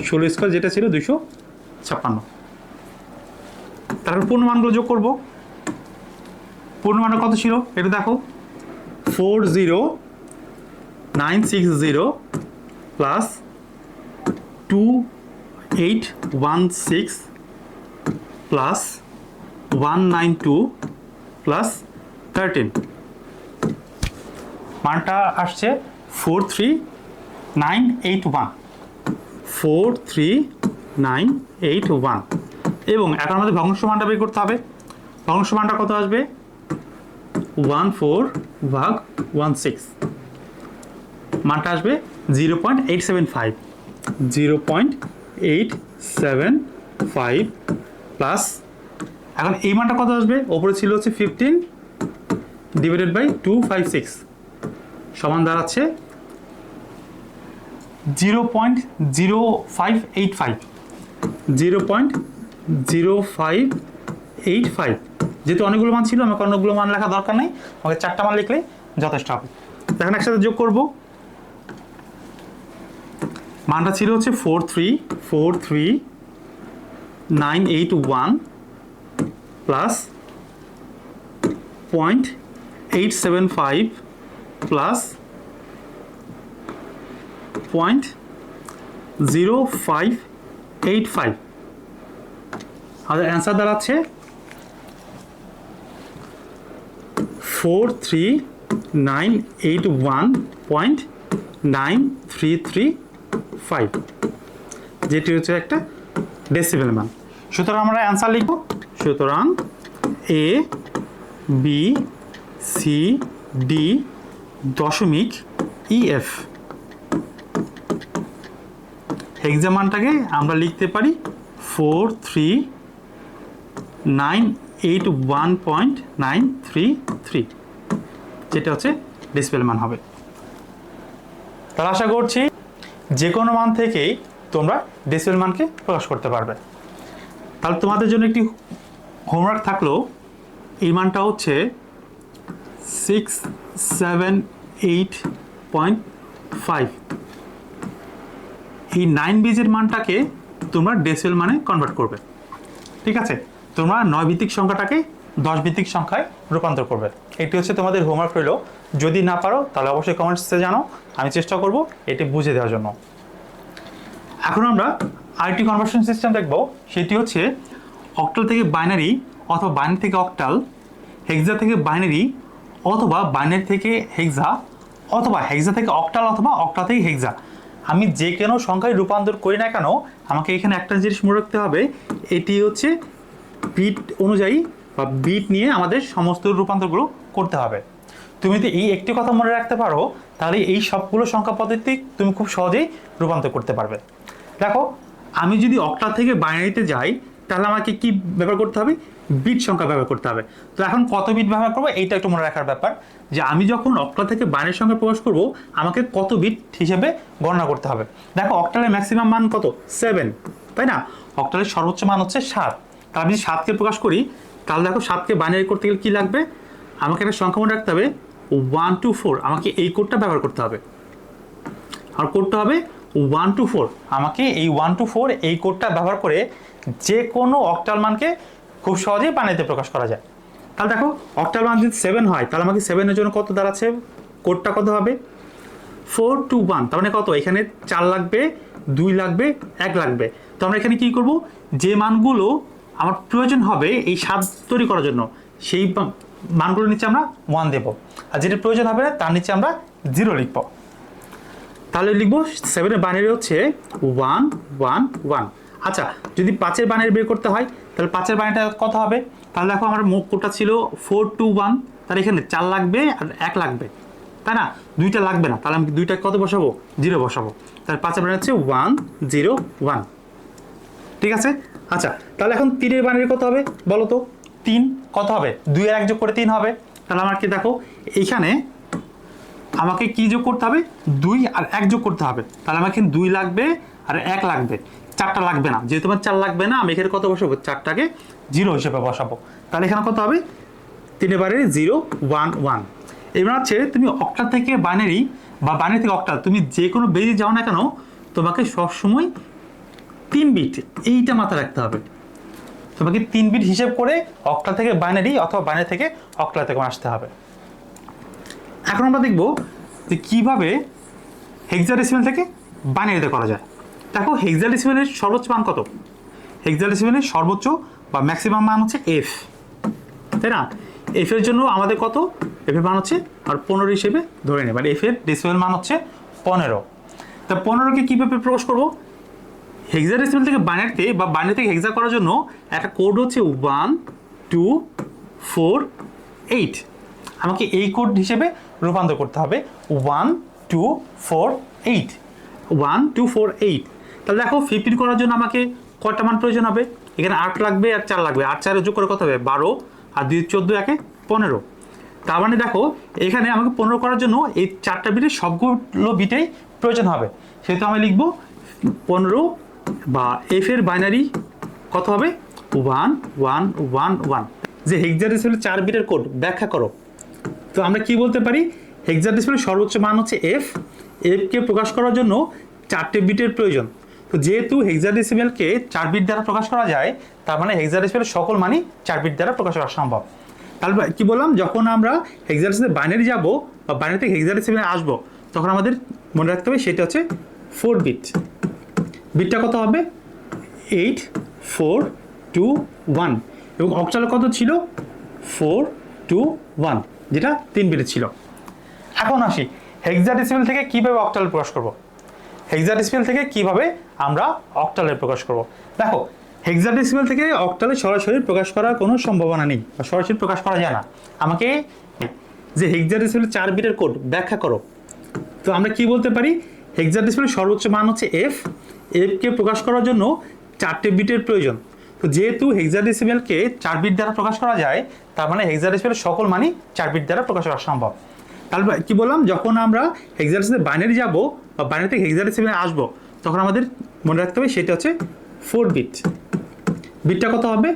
16 স্কোয়ার যেটা ছিল 256। তারপর পূর্ণ মানগুলো যোগ করবো। পূর্ণ মানটা কত ছিল এটা দেখো, 40960 প্লাস 2816 প্লাস 192 প্লাস 13, মানটা আসছে 43981, 43981। এবং এখন আমাদের ভগ্নাংশ মানটা বের করতে হবে। ভগ্নাংশ মানটা কত আসবে, 14/16, মানটা আসবে 0.875, 0.875 প্লাস, এখন এই মানটা কত আসবে, ওপরে ছিল হচ্ছে 15 ডিভাইডেড বাই 256 সমান দাঁড়াচ্ছে 0.0585, 0.0585। যেহেতু অনেকগুলো মান ছিল আমাকে অনেকগুলো মান লেখা দরকার নেই, আমাকে 4টা মান লিখলে যথেষ্ট হবে। এখন একসাথে যোগ করব। মানটা ছিল হচ্ছে 4343981 প্লাস 0.875 প্লাস 0.0585। আমাদের অ্যান্সার দাঁড়াচ্ছে 43981.93335, যেটি হচ্ছে একটা ডেসিবেল মান। সুতরাং আমরা অ্যান্সার লিখব। সুতরাং এ বি সি ডি দশমিক ইএফ হেক্সা মানটাকে আমরা লিখতে পারি 43981.933, যেটা হচ্ছে ডেসিবেল মান হবে। তাহলে আশা করছি যে কোনো মান থেকেই তোমরা ডেসিবেল মানকে প্রকাশ করতে পারবে। তাহলে তোমাদের জন্য একটি হোমওয়ার্ক থাকলো, এই মানটা হচ্ছে 678.5, এই 9 বিজের মানটাকে তোমরা ডেসিবেল মানে কনভার্ট করবে। ঠিক আছে, তোমরা 9 ভিত্তিক সংখ্যাটাকে 10 ভিত্তিক সংখ্যায় রূপান্তর করবে। এটি হচ্ছে তোমাদের হোমওয়ার্ক রইল। যদি না পারো তাহলে অবশ্যই কমেন্টসে জানাও, আমি চেষ্টা করব এটি বুঝে দেওয়ার জন্য। এখন আমরা আরেকটি কনভার্সন সিস্টেম দেখব, সেটি হচ্ছে অক্টাল থেকে বাইনারি অথবা বাইনারি থেকে অক্টাল, হেক্সা থেকে বাইনারি অথবা বাইনারি থেকে হেক্সা, অথবা হেক্সা থেকে অক্টাল অথবা অক্টাল থেকে হেক্সা। আমি যে কোনো সংখ্যায় রূপান্তর করি না কেন, আমাকে এখানে একটা জিনিস মনে রাখতে হবে, এটি হচ্ছে বিট অনুযায়ী বা বিট নিয়ে আমাদের সমস্ত রূপান্তরগুলো করতে হবে। তুমি যদি এই একটি কথা মনে রাখতে পারো, তাহলে এই সবগুলো সংখ্যা পদ্ধতি তুমি খুব সহজেই রূপান্তর করতে পারবে। দেখো, আমি যদি অক্টাল থেকে বাইনারিতে যাই তাহলে আমাকে কি ব্যবহার করতে হবে, বিট সংখ্যা ব্যবহার করতে হবে। তো এখন কত বিট ব্যবহার করবো এইটা একটু মনে রাখার ব্যাপার, যে আমি যখন অক্টাল থেকে বাইনারি সংখ্যা প্রকাশ করব আমাকে কত বিট হিসেবে গণনা করতে হবে। দেখো, অক্টালের ম্যাক্সিমাম মান কত, 7, তাই না? অক্টালের সর্বোচ্চ মান হচ্ছে 7। তাহলে আমি যদি 7কে প্রকাশ করি, তাহলে দেখো 7কে বাইনারি করতে গেলে কী লাগবে, আমাকে একটা সংখ্যা মনে রাখতে হবে 1 to 4, আমাকে এই কোডটা ব্যবহার করতে হবে। আর কোডটা হবে 1 to 4, আমাকে এই 1 to 4 এই কোডটা ব্যবহার করে যে কোনো অক্টাল মানকে খুব সহজেই বাইনারিতে প্রকাশ করা যায়। তাহলে দেখো, অক্টাল মান যদি 7 হয় তাহলে আমাকে 7-এর জন্য কত দাঁড়াচ্ছে, কোডটা কত হবে 421, তার মানে কত, এখানে 4 লাগবে, 2 লাগবে, 1 লাগবে। তো আমরা এখানে কি করব, যে মানগুলো আমার প্রয়োজন হবে এই 7 তৈরি করার জন্য সেই মানগুলোর নিচে আমরা 1 দেব, আর যেটা প্রয়োজন হবে না তার নিচে আমরা 0 লিখব। তাহলে লিখব 7-এর বাইনারি হচ্ছে 1 1 1। আচ্ছা, যদি 5-এর বাইনারি বের করতে হয় তাহলে 5-এর বাইনারিটা কত হবে, তাহলে দেখো আমার কোডটা ছিল 421, তাহলে এখানে 4 লাগবে আর 1 লাগবে, তাই না? 2টা লাগবে না, তাহলে আমি 2টা কত বসাবো, 0 বসাবো। তাহলে 5-এর বাইনারি হচ্ছে 1 0 1, ঠিক আছে? আচ্ছা, তাহলে এখন 3-এর বাইনারি কত হবে বলো তো, 3 কত হবে, 2 আর 1 যোগ করে 3 হবে। তাহলে আমার কি দেখো, এইখানে আমাকে কি যোগ করতে হবে, 2 আর 1 যোগ করতে হবে। তাহলে আমার এখানে 2 লাগবে আর 1 লাগবে, 4টা লাগবে না। যেহেতু আমার 4 লাগবে না, আমি এখানে কত বসাবো, 4টাকে 0 হিসেবে বসাবো। তাহলে এখানে কত হবে, 3 বারে 0 1 1। এবার হচ্ছে তুমি অক্টাল থেকে বাইনারি বা বাইনারি থেকে অক্টাল তুমি যে কোনো বেরিয়ে যাও না কেন, তোমাকে সবসময় 3 বিট এইটা মাথায় রাখতে হবে। তোমাকে 3 বিট হিসেব করে অক্টাল থেকে বাইনারি অথবা বাইনারি থেকে অক্টাল থেকে আসতে হবে। এখন আমরা দেখব যে কীভাবে হেক্সাডেসিমাল থেকে বাইনারিতে করা যায়। দেখো হেক্সাডেসিমালের সর্বোচ্চ মান কত? হেক্সাডেসিমালের সর্বোচ্চ বা ম্যাক্সিমাম মান হচ্ছে এফ, তাই না? এফ এর জন্য আমাদের কত? এফ এর মান হচ্ছে আর 15 হিসেবে ধরে নেব, এফ এর ডেসিমাল মান হচ্ছে 15। তা 15কে কীভাবে প্রকাশ করবো? হেক্সাডেসিমাল থেকে বাইনারিতে বা বাইনারি থেকে হেক্সা করার জন্য একটা কোড হচ্ছে 1 2 4 8। আমাকে এই কোড হিসেবে রূপান্তর করতে হবে 1 2 4 8 1 2 4 8। তাহলে দেখো 15 করার জন্য আমাকে কয়টা মান প্রয়োজন হবে? এখানে 8 লাগবে আর 4 লাগবে, 8 4 যোগ করে কত হবে? 12 আর 2 14 একে 15। তার মানে দেখো এখানে আমাকে 15 করার জন্য এই 4টা বিটের সবগুলো বিটেই প্রয়োজন হবে। সেহেতু আমি লিখবো 15 বা এফ এর বাইনারি কত হবে? 1 1 1 1। যে হেক্সাডেসিমালের 4 বিটের কোড ব্যাখ্যা করো। তো আমরা কি বলতে পারি? হেক্সাডেসিমালের সর্বোচ্চ মান হচ্ছে এফ, এফকে প্রকাশ করার জন্য 4টে বিটের প্রয়োজন। তো যেহেতু হেক্সাডেসিমালকে 4 বিট দ্বারা প্রকাশ করা যায়, তার মানে হেক্সাডেসিমালের সকল মানই 4 বিট দ্বারা প্রকাশ করা সম্ভব। তাহলে কি বললাম, যখন আমরা হেক্সাডেসিমাল বাইনারি যাব বা বাইনারি থেকে হেক্সাডেসিমালে আসবো, তখন আমাদের মনে রাখতে হবে সেটা হচ্ছে 4 বিট। বিটটা কত হবে? 8 4 2 1। এবং অক্টাল কত ছিল? 4 2 1, যেটা 3 বিটের ছিল। এখন আসি হেক্সাডেসিমাল থেকে কিভাবে অক্টাল প্রকাশ করব। হেক্সাডেসিমাল থেকে কিভাবে আমরা অক্টালে প্রকাশ করব। দেখো হেক্সাডেসিমাল থেকে অক্টালে সরাসরি প্রকাশ করার কোনো সম্ভাবনা নেই বা সরাসরি প্রকাশ করা যায় না। আমাকে যে হেক্সাডেসিমাল 4 বিটের কোড ব্যাখ্যা করো। তো আমরা কি বলতে পারি? হেক্সাডেসিমালের সর্বোচ্চ মান হচ্ছে এফ, এফকে প্রকাশ করার জন্য 4টে বিটের প্রয়োজন। তো যেহেতু হেক্সাডেসিমালকে 4 বিট দ্বারা প্রকাশ করা যায়, তার মানে হেক্সাডেসিমালের সকল মানই 4 বিট দ্বারা প্রকাশ করা সম্ভব। তাহলে কি বললাম, যখন আমরা হেক্সাডেসিমাল বাইনারি যাব বা বাইনারি থেকে হেক্সাডেসিমালে আসবো, তখন আমাদের মনে রাখতে হবে সেটা হচ্ছে 4 বিট। বিটটা কত হবে?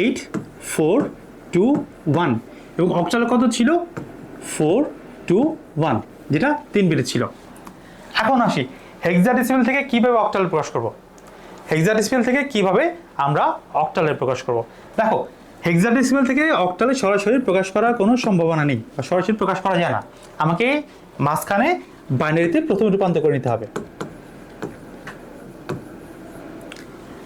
8 4 2 1। এবং অক্টাল কত ছিল? 4 2 1, যেটা 3 বিটের ছিল। এখন আসি হেক্সাডেসিমাল থেকে কিভাবে অক্টাল প্রকাশ করব। হেক্সাডেসিমাল থেকে কিভাবে আমরা অক্টালে প্রকাশ করব। দেখো হেক্সাডেসিমাল থেকে অক্টালে সরাসরি প্রকাশ করার কোনো সম্ভাবনা নেই বা সরাসরি প্রকাশ করা যায় না। আমাকে মাঝখানে বাইনারিতে প্রথমে রূপান্তর করে নিতে হবে।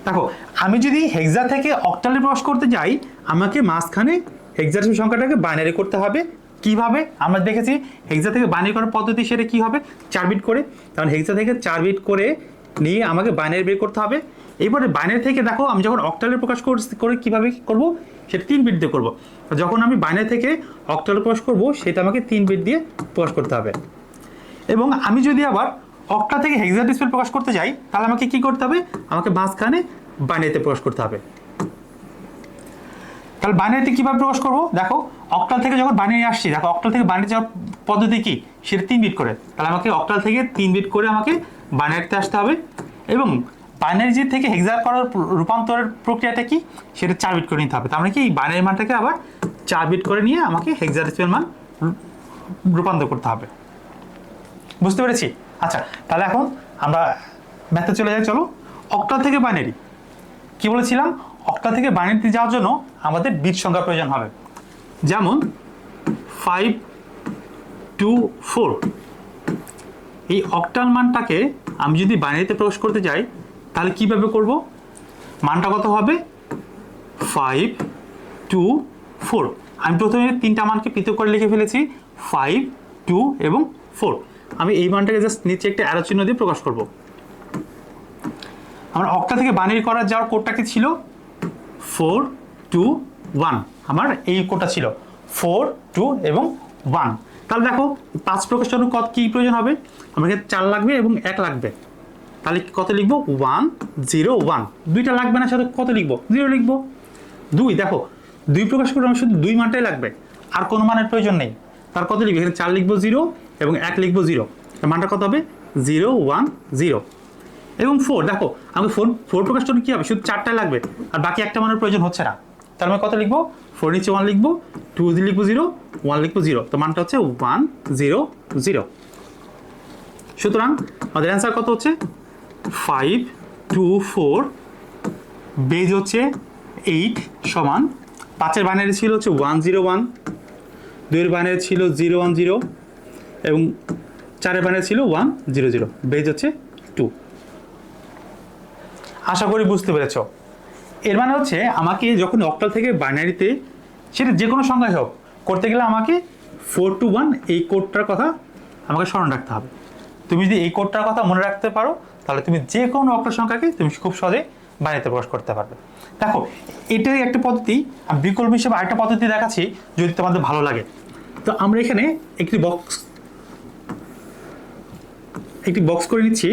দেখো আমি যদি হেক্সা থেকে অক্টালে প্রকাশ করতে যাই, আমাকে মাঝখানে হেক্সাডেসিমাল সংখ্যাটাকে বাইনারি করতে হবে। কিভাবে? আমরা দেখেছি হেক্সা থেকে বাইনারি করার পদ্ধতি, সেটা কি হবে? 4 বিট করে। কারণ হেক্সা থেকে 4 বিট করে নিয়ে আমাকে বাইনারি বের করতে হবে। এবারে বাইনারি থেকে দেখো আমি যখন অক্টালে প্রকাশ করে কিভাবে করব, সেটা 3 বিট দিয়ে করব। যখন আমি বাইনারি থেকে অক্টালে প্রকাশ করব, সেটা আমাকে 3 বিট দিয়ে প্রকাশ করতে হবে। এবং আমি যদি আবার অক্টা থেকে হেক্সাডেসিমাল প্রকাশ করতে যাই, তাহলে আমাকে কি করতে হবে? আমাকে মাঝখানে বাইনারিতে প্রকাশ করতে হবে। তাহলে বাইনারিতে কীভাবে প্রকাশ করব? দেখো অক্টাল থেকে যখন বাইনারি আসছি, দেখো অক্টাল থেকে বাইনারি যাওয়ার পদ্ধতি কি? সেটা 3 বিট করে। তাহলে আমাকে অক্টাল থেকে 3 বিট করে আমাকে বাইনারিতে আসতে হবে। এবং বাইনারি থেকে হেক্সা করার রূপান্তরের প্রক্রিয়াটা কি? সেটা 4 বিট করে নিতে হবে। তার মানে কি এই বাইনারি মানটাকে আবার 4 বিট করে নিয়ে আমাকে হেক্সাডেসিমাল মান রূপান্তর করতে হবে। বুঝতে পেরেছি? আচ্ছা, তাহলে এখন আমরা ম্যাথে চলে যাই। চলো, অক্টাল থেকে বাইনারি কি বলেছিলাম? অক্টাল থেকে বাইনারিতে যাওয়ার জন্য আমাদের বিট সংখ্যা প্রয়োজন হবে। যেমন 5 2 4। এই অক্টাল মানটাকে আমি যদি বাইনারিতে প্রকাশ করতে যাই, তাহলে কিভাবে করব? মানটা কত হবে? 5 2 4। আমি প্রথমে 3টা মানকে পৃথক করে লিখে ফেলেছি, 5 2 এবং 4। আমি এই মানটাকে জাস্ট নিচে একটা অ্যারো চিহ্ন দিয়ে প্রকাশ করব। আমার অক্টা থেকে বাইনারি করার যাওয়ার কোডটা কি ছিল? 4 2 1। আমার এই কোডটা ছিল 4 2 এবং 1। তাহলে দেখো 5 প্রকাশ জন্য কত কি প্রয়োজন হবে? আমাকে 4 লাগবে এবং 1 লাগবে। তাহলে কত লিখবো? 1 0 1। 2টা লাগবে না, সাথে কত লিখবো? 0 লিখবো। 2, দেখো 2 প্রকাশ করে আমার শুধু 2 মানটাই লাগবে, আর কোনো মানের প্রয়োজন নেই। তার কত লিখবো? এখানে 4 লিখবো 0 এবং 1 লিখবো 0। মানটা কত হবে? 0 1 0। এবং 4, দেখো আমাকে 4 প্রকাশ করতে কী হবে? শুধু 4টাই লাগবে, আর বাকি একটা মানের প্রয়োজন হচ্ছে না। তাহলে আমি কত লিখবো, 4 নিচে 1 লিখবো, 2 লিখবো 0, 1 লিখবো 0, তো মানটা হচ্ছে 1 0 0। সুতরাং আমাদের অ্যান্সার কত হচ্ছে 5 2 4, বেজ হচ্ছে 8 সমান 5-এর বাইনারি ছিল হচ্ছে 1 0 1, 2-এর বাইনারি ছিল 0 1 0 এবং 4-এর বাইনারি ছিল 1 0 0, বেজ হচ্ছে 2। আশা করি বুঝতে পেরেছ। এর মানে হচ্ছে আমাকে যখন অক্টাল থেকে বাইনারিতে, সেটা যে কোনো সংখ্যায় হোক, করতে গেলে আমাকে 4 to 1 এই কোডটার কথা আমাকে স্মরণ রাখতে হবে। তুমি যদি এই কোডটার কথা মনে রাখতে পারো তাহলে তুমি যে কোনো অক্টাল সংখ্যাকে তুমি খুব সহজে বাইনারিতে প্রকাশ করতে পারবে। দেখো, এটাই একটা পদ্ধতি। আমি বিকল্প হিসেবে আরেকটা পদ্ধতি দেখাচ্ছি যদি তোমাদের ভালো লাগে। তো আমরা এখানে একটি বক্স করে নিচ্ছি,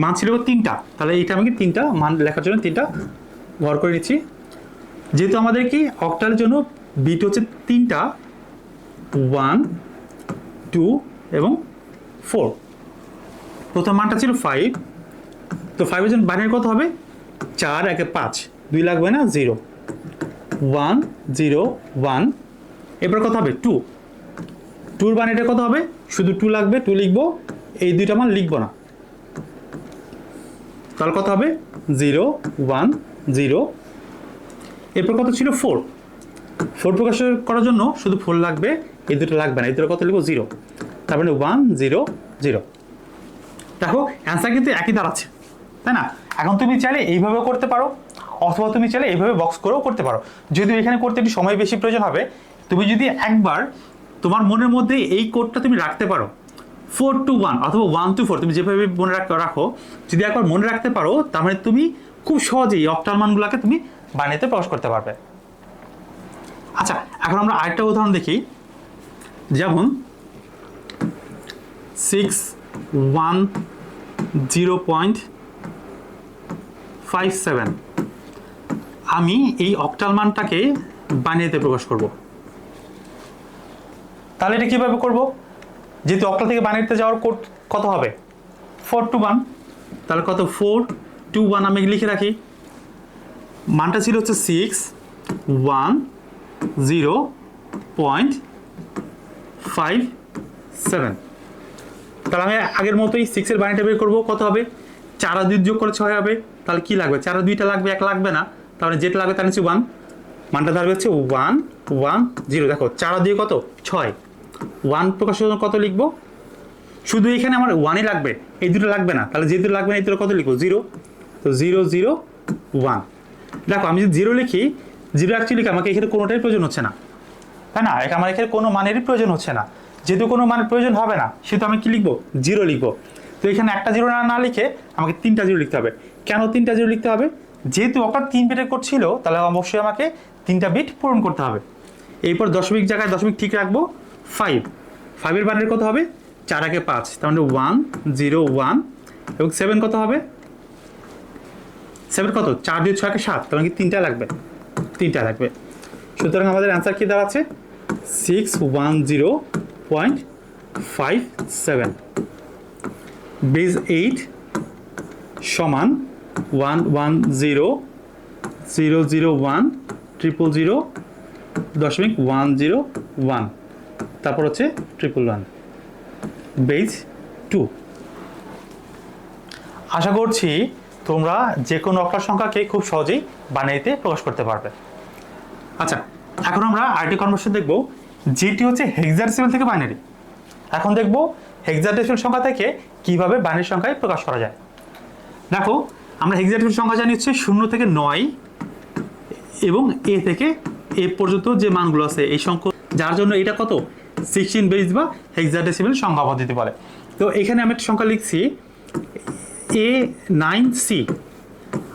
মান ছিল 3টা, তাহলে এইটা আমাকে 3টা মান লেখার জন্য 3টা ঘর করে নিচ্ছি। যেহেতু আমাদের কি অক্টালের জন্য বিট হচ্ছে 3টা, 1 2 এবং 4। প্রথম মানটা ছিল 5, তো 5-এর জন্য বাইনারি কত হবে, 4 1 5, 2 লাগবে না, 0 1 0 1। এরপর কত হবে 2, 2-এর বাইনারিটা কত হবে, শুধু 2 লাগবে, 2 লিখবো, এই দুইটা মান লিখবো না, তাহলে কত হবে 0 1 0। এরপর কত ছিল 4 প্রকাশ করার জন্য শুধু 4 লাগবে, এই দুটো লাগবে না, এই দুটো কত লিখবো 0, তার মানে 1 0 0। দেখো অ্যান্সার কিন্তু একই দাঁড়াচ্ছে, তাই না? এখন তুমি চাইলে এইভাবেও করতে পারো, অথবা তুমি চাইলে এইভাবে বক্স করেও করতে পারো। যদিও এখানে করতে একটু সময় বেশি প্রয়োজন হবে। তুমি যদি একবার তোমার মনের মধ্যে এই কোডটা তুমি রাখতে পারো, 4 to 1 অথবা 1 to 4, তুমি যেভাবে মনে রাখো, যদি একবার মনে রাখতে পারো তার মানে তুমি খুব সহজেই অক্টাল মানগুলোকে তুমি বাইনারিতে প্রকাশ করতে পারবে। আচ্ছা, এখন আমরা আরেকটা উদাহরণ দেখি। যেমন 610.57, আমি এই অক্টাল মানটাকে বাইনারিতে প্রকাশ করব। তাহলে এটা কিভাবে করব? যেহেতু অক্টাল থেকে বাইনারিতে যাওয়ার কোড কত হবে, 4 to 1, তাহলে কত 4 to 1 আমি লিখে রাখি। মানটা ছিল হচ্ছে 610.57, তাহলে আমি আগের মতোই 6-এর বাইনারিটা বের করবো। কত হবে, 4 আর 2 যোগ করে 6 হবে, তাহলে কি লাগবে, 4 আর 2টা লাগবে, 1 লাগবে না, তাহলে যেটা লাগবে তার নিচে 1, মানটা ধরবে হচ্ছে 1 1 0। দেখো 4 আর 2 কত 6, 1 প্রকাশের জন্য কত লিখবো, শুধু এখানে আমার 1ই লাগবে, এই দুটো লাগবে না, তাহলে যেহেতু লাগবে না এই দুটো কত লিখবো 0, তো 0 0 1। দেখো আমি যদি 0 লিখি, 0 অ্যাকচুয়ালি আমাকে এখানে কোনোটাই প্রয়োজন হচ্ছে না, তাই না? আমার এখানে কোনো মানেরই প্রয়োজন হচ্ছে না। যেহেতু কোনো মানের প্রয়োজন হবে না, সেহেতু আমি কি লিখবো, 0 লিখবো। তো এখানে একটা 0 না লিখে আমাকে 3টা 0 লিখতে হবে। কেন 3টা 0 লিখতে হবে? যেহেতু ওটা 3 বিটের কোড ছিল, তাহলে অবশ্যই আমাকে 3টা বিট পূরণ করতে হবে। এরপর দশমিক জায়গায় দশমিক ঠিক রাখবো। 5-এর বাইনারি কত হবে, 4 1 5, তার মানে 1 0 1। এবং 7 কত হবে, 7 কত, 4 2 6 7, তাহলে কি 3টা লাগবে, 3টা লাগবে। সুতরাং আমাদের অ্যান্সার কি দাঁড়াচ্ছে 610.57, বেজ 8 সমান 1 1 0 0 0 1 0 0 দশমিক 1 0 1, তারপর হচ্ছে 111, বেজ 2। আশা করছি তোমরা যে কোনো অক্টাল সংখ্যাকে খুব সহজেই বাইনারিতে প্রকাশ করতে পারবে। আচ্ছা, এখন আমরা আরেকটি কনভার্সন দেখব, যেটি হচ্ছে হেক্সাডেসিমাল থেকে বাইনারি। এখন দেখব হেক্সাডেসিমাল সংখ্যা থেকে কিভাবে বাইনারি সংখ্যায় প্রকাশ করা যায়। দেখো, আমরা হেক্সাডেসিমাল সংখ্যা জানি হচ্ছে 0 থেকে 9 এবং এ থেকে এ পর্যন্ত যে মানগুলো আছে এই সংখ্যা, যার জন্য এটা কত 16 বেজ বা হেক্সাডেসিমাল সংখ্যা পদ্ধতি বলে। তো এখানে আমি একটা সংখ্যা লিখছি A9C,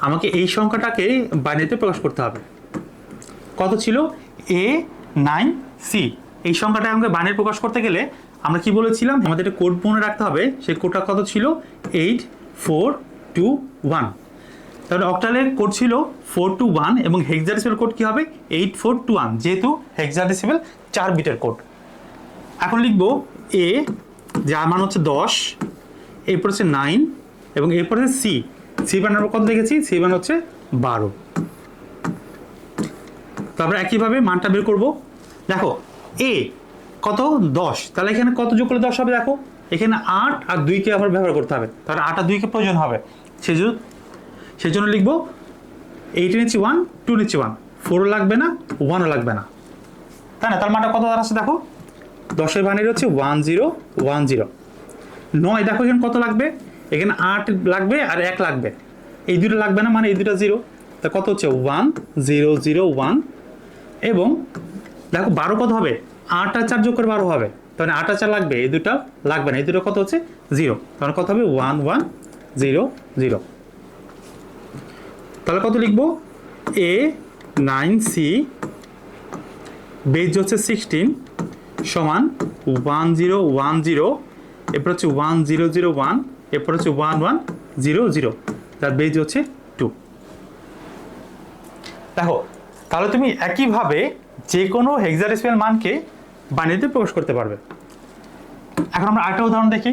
আমাকে এই সংখ্যাটাকে বাইনারিতে প্রকাশ করতে হবে। কত ছিল, A9C। এই সংখ্যাটা আমাকে বাইনারি প্রকাশ করতে গেলে আমরা কি বলেছিলাম, আমাদের একটা কোড মনে রাখতে হবে। সেই কোডটা কত ছিল, 8421। তাহলে অক্টালের কোড ছিল 421 এবং হেক্সাডেসিমাল কোড কি হবে 8421, যেহেতু হেক্সাডেসিমাল 4 বিটের কোড। এখন লিখবো A, যার মান হচ্ছে 10, এরপর হচ্ছে 9 এবং এরপর হচ্ছে সি মান আমরা কত দেখেছি, সি মান হচ্ছে 12। তারপরে একইভাবে মানটা বের করব। দেখো এ কত 10, তাহলে এখানে কত যোগ করলে 10 হবে? দেখো এখানে 8 আর 2কে আবার ব্যবহার করতে হবে, তাহলে 8 আর 2কে প্রয়োজন হবে। সেজন্য লিখবো 8 নিচ্ছি 1, 2 নিচ্ছি 1, 4ও লাগবে না, 1ও লাগবে না, তাই না? তার মানটা কত দাঁড়াচ্ছে দেখো, 10 বাইনারি হচ্ছে 1010। 9 দেখো এখানে কত লাগবে, এখানে 8 লাগবে আর 1 লাগবে, এই দুটো লাগবে না, মানে এই দুটো 0, তা কত হচ্ছে 1001। এবং দেখো 12 কত হবে, 8 আর 4 যোগ করে 12 হবে, তাহলে 8 আর 4 লাগবে, এই দুটো লাগবে না, এই দুটো কত হচ্ছে 0, তাহলে কত হবে 1100। তাহলে কত লিখবো, A9C বেজ হচ্ছে 16 সমান 1010, এরপর হচ্ছে 1001, এরপর হচ্ছে 1100, তার বেজ হচ্ছে 2। দেখো তাহলে তুমি একইভাবে যে কোনো হেক্সাডেসিমাল মানকে বাইনারিতে প্রকাশ করতে পারবে। এখন আমরা আরেকটা উদাহরণ দেখি।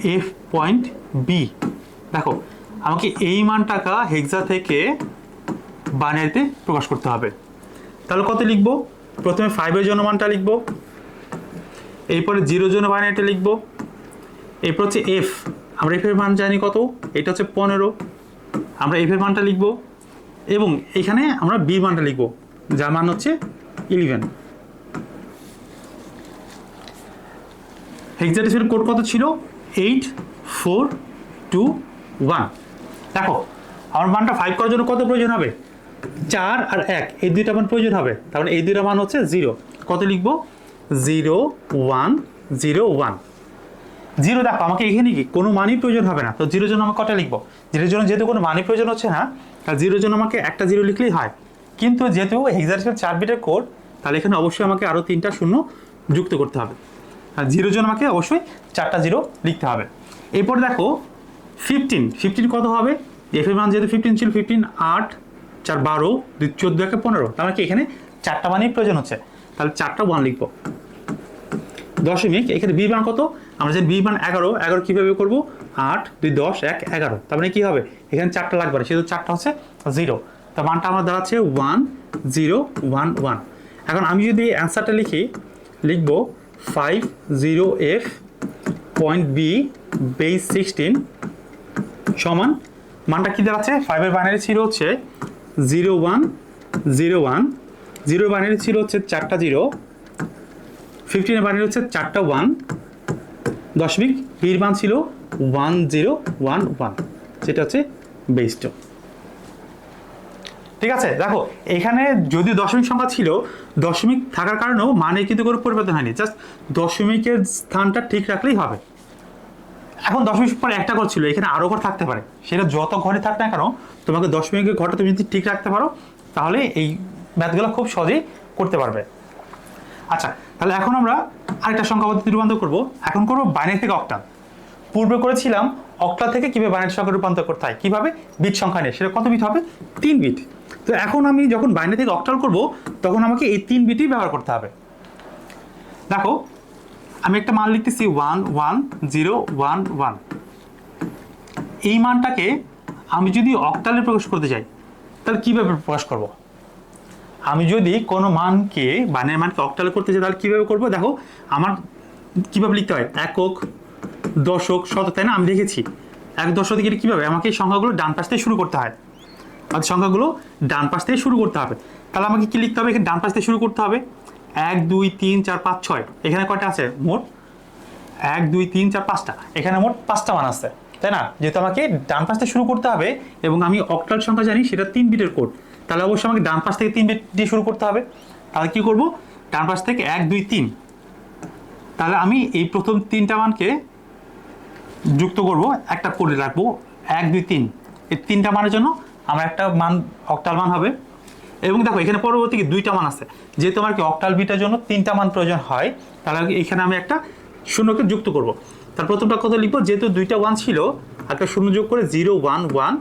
50F.B, দেখো আমাকে এই মানটাকে হেক্সা থেকে বাইনারিতে প্রকাশ করতে হবে। তাহলে কত লিখবো, প্রথমে 5-এর জন্য মানটা লিখবো, এরপরে 0 জন্য বাইনারিটা লিখবো, এরপর হচ্ছে এফ, আমরা এফের মান জানি কত, এটা হচ্ছে 15, আমরা এফের মানটা লিখবো, এবং এখানে আমরা বি মানটা লিখবো যার মান হচ্ছে 11। হেক্সাডেসিমাল কোড কত ছিল, 8421। দেখো আমার মানটা 5 করার জন্য কত প্রয়োজন হবে, 4 আর 1, এই দুইটা মান প্রয়োজন হবে, তাহলে এই দুইটা মান হচ্ছে 0। কত লিখবো, 0101। 0 দেখো আমাকে এখানে কি কোনো মানই প্রয়োজন হবে না, তো 0 জন্য আমি কটা লিখবো, 0 জন্য যেহেতু কোনো মানই প্রয়োজন হচ্ছে না, তাহলে 0 জন্য আমাকে একটা 0 লিখলেই হয়। কিন্তু যেহেতু হেক্সাডেসিমাল 4 বিটের কোড, তাহলে এখানে অবশ্যই আমাকে আরও 3টা শূন্য যুক্ত করতে হবে, আর 0 জন্য আমাকে অবশ্যই 4টা 0 লিখতে হবে। এরপর দেখো 15 কত হবে, এফ এর মান যেহেতু 15 ছিল, 15 8 4 12 2 14 একে 15, তার মানে কি এখানে 4টা মানই প্রয়োজন হচ্ছে, তাহলে 4টা 1 লিখবো। দশমিক, এখানে বি মান কত, আমরা জানি বি মান 11 কীভাবে করবো, 8 2 10 1 11, তার মানে কী হবে, এখানে 4টা লাগবে না, সেহেতু 4টা হচ্ছে 0, তার মানটা আমার দাঁড়াচ্ছে 1011। এখন আমি যদি অ্যান্সারটা লিখবো 50F.B বেস 16 সমান, মানটা কী দাঁড়াচ্ছে, 5-এর বাইনারি ছিল হচ্ছে 0101, 0 বাইনারি ছিল হচ্ছে 4টা 0, 15-এর বাইনারি হচ্ছে 4টা 1, দশমিক বির মান ছিল 1011, যেটা হচ্ছে বেস 2। ঠিক আছে, দেখো এখানে যদি দশমিক সংখ্যা ছিল, দশমিক থাকার কারণেও মানে কিন্তু কোনো পরিবর্তন হয়নি, জাস্ট দশমিকের স্থানটা ঠিক রাখলেই হবে। এখন দশমিক পরে একটা ঘর ছিল, এখানে আরও ঘর থাকতে পারে, সেটা যত ঘরে থাক না কেন, তোমাকে দশমিকের ঘরটা তুমি যদি ঠিক রাখতে পারো, তাহলে এই ম্যাথগুলো খুব সহজেই করতে পারবে। আচ্ছা, তাহলে এখন আমরা আরেকটা সংখ্যা পদ্ধতি রূপান্তর করবো, এখন করবো বাইনারি থেকে অক্টাল। পূর্বে করেছিলাম অক্টাল থেকে কীভাবে বাইনারি সংখ্যা রূপান্তর করতে হয়, কীভাবে বিট সংখ্যা নিয়ে, সেটা কত বিট হবে, 3 বিট। তো এখন আমি যখন বাইনারি থেকে অক্টাল করব, তখন আমাকে এই 3 বিটই ব্যবহার করতে হবে। দেখো আমি একটা মান লিখতেছি 11011, এই মানটাকে আমি যদি অক্টালে প্রকাশ করতে চাই, তাহলে কীভাবে প্রকাশ করব, আমি যদি কোনো মানকে বাইনারি মানকে অক্টালে করতে চাই, তাহলে কীভাবে করবো, দেখো আমার কীভাবে লিখতে হয়, একক দশক শতক, তাই না, আমি দেখেছি। এক দশক থেকে কীভাবে আমাকে এই সংখ্যাগুলো ডান পাশ থেকে শুরু করতে হয়, অর্থাৎ সংখ্যাগুলো ডান পাশ থেকে শুরু করতে হবে। তাহলে আমাকে কী লিখতে হবে, এখানে ডান পাশ থেকে শুরু করতে হবে, 1 2 3 4 5 6, এখানে কয়টা আছে, মোট 1 2 3 4 5টা, এখানে মোট 5টা মান আছে, তাই না, যেহেতু আমাকে ডান পাশ থেকে শুরু করতে হবে, এবং আমি অক্টাল সংখ্যা জানি সেটা 3 বিটের কোড, তাহলে অবশ্যই আমাকে ডান পাশ থেকে 3 বিট দিয়ে শুরু করতে হবে। তাহলে কী করবো, ডান পাশ থেকে 1 2 3, তাহলে আমি এই প্রথম 3টা মানকে যুক্ত করব, একটা করে রাখবো 1 2 3, এই 3টা মানের জন্য আমার একটা মান অক্টাল মান হবে। এবং দেখো এখানে পরবর্তী 2টা মান আছে, যেহেতু আমার কি অক্টাল বিটের জন্য 3টা মান প্রয়োজন হয়, তাহলে এখানে আমি একটা শূন্যকে যুক্ত করব। তার প্রথমটা কত লিখবো, যেহেতু 2টা 1 ছিল, একটা শূন্য যোগ করে 011,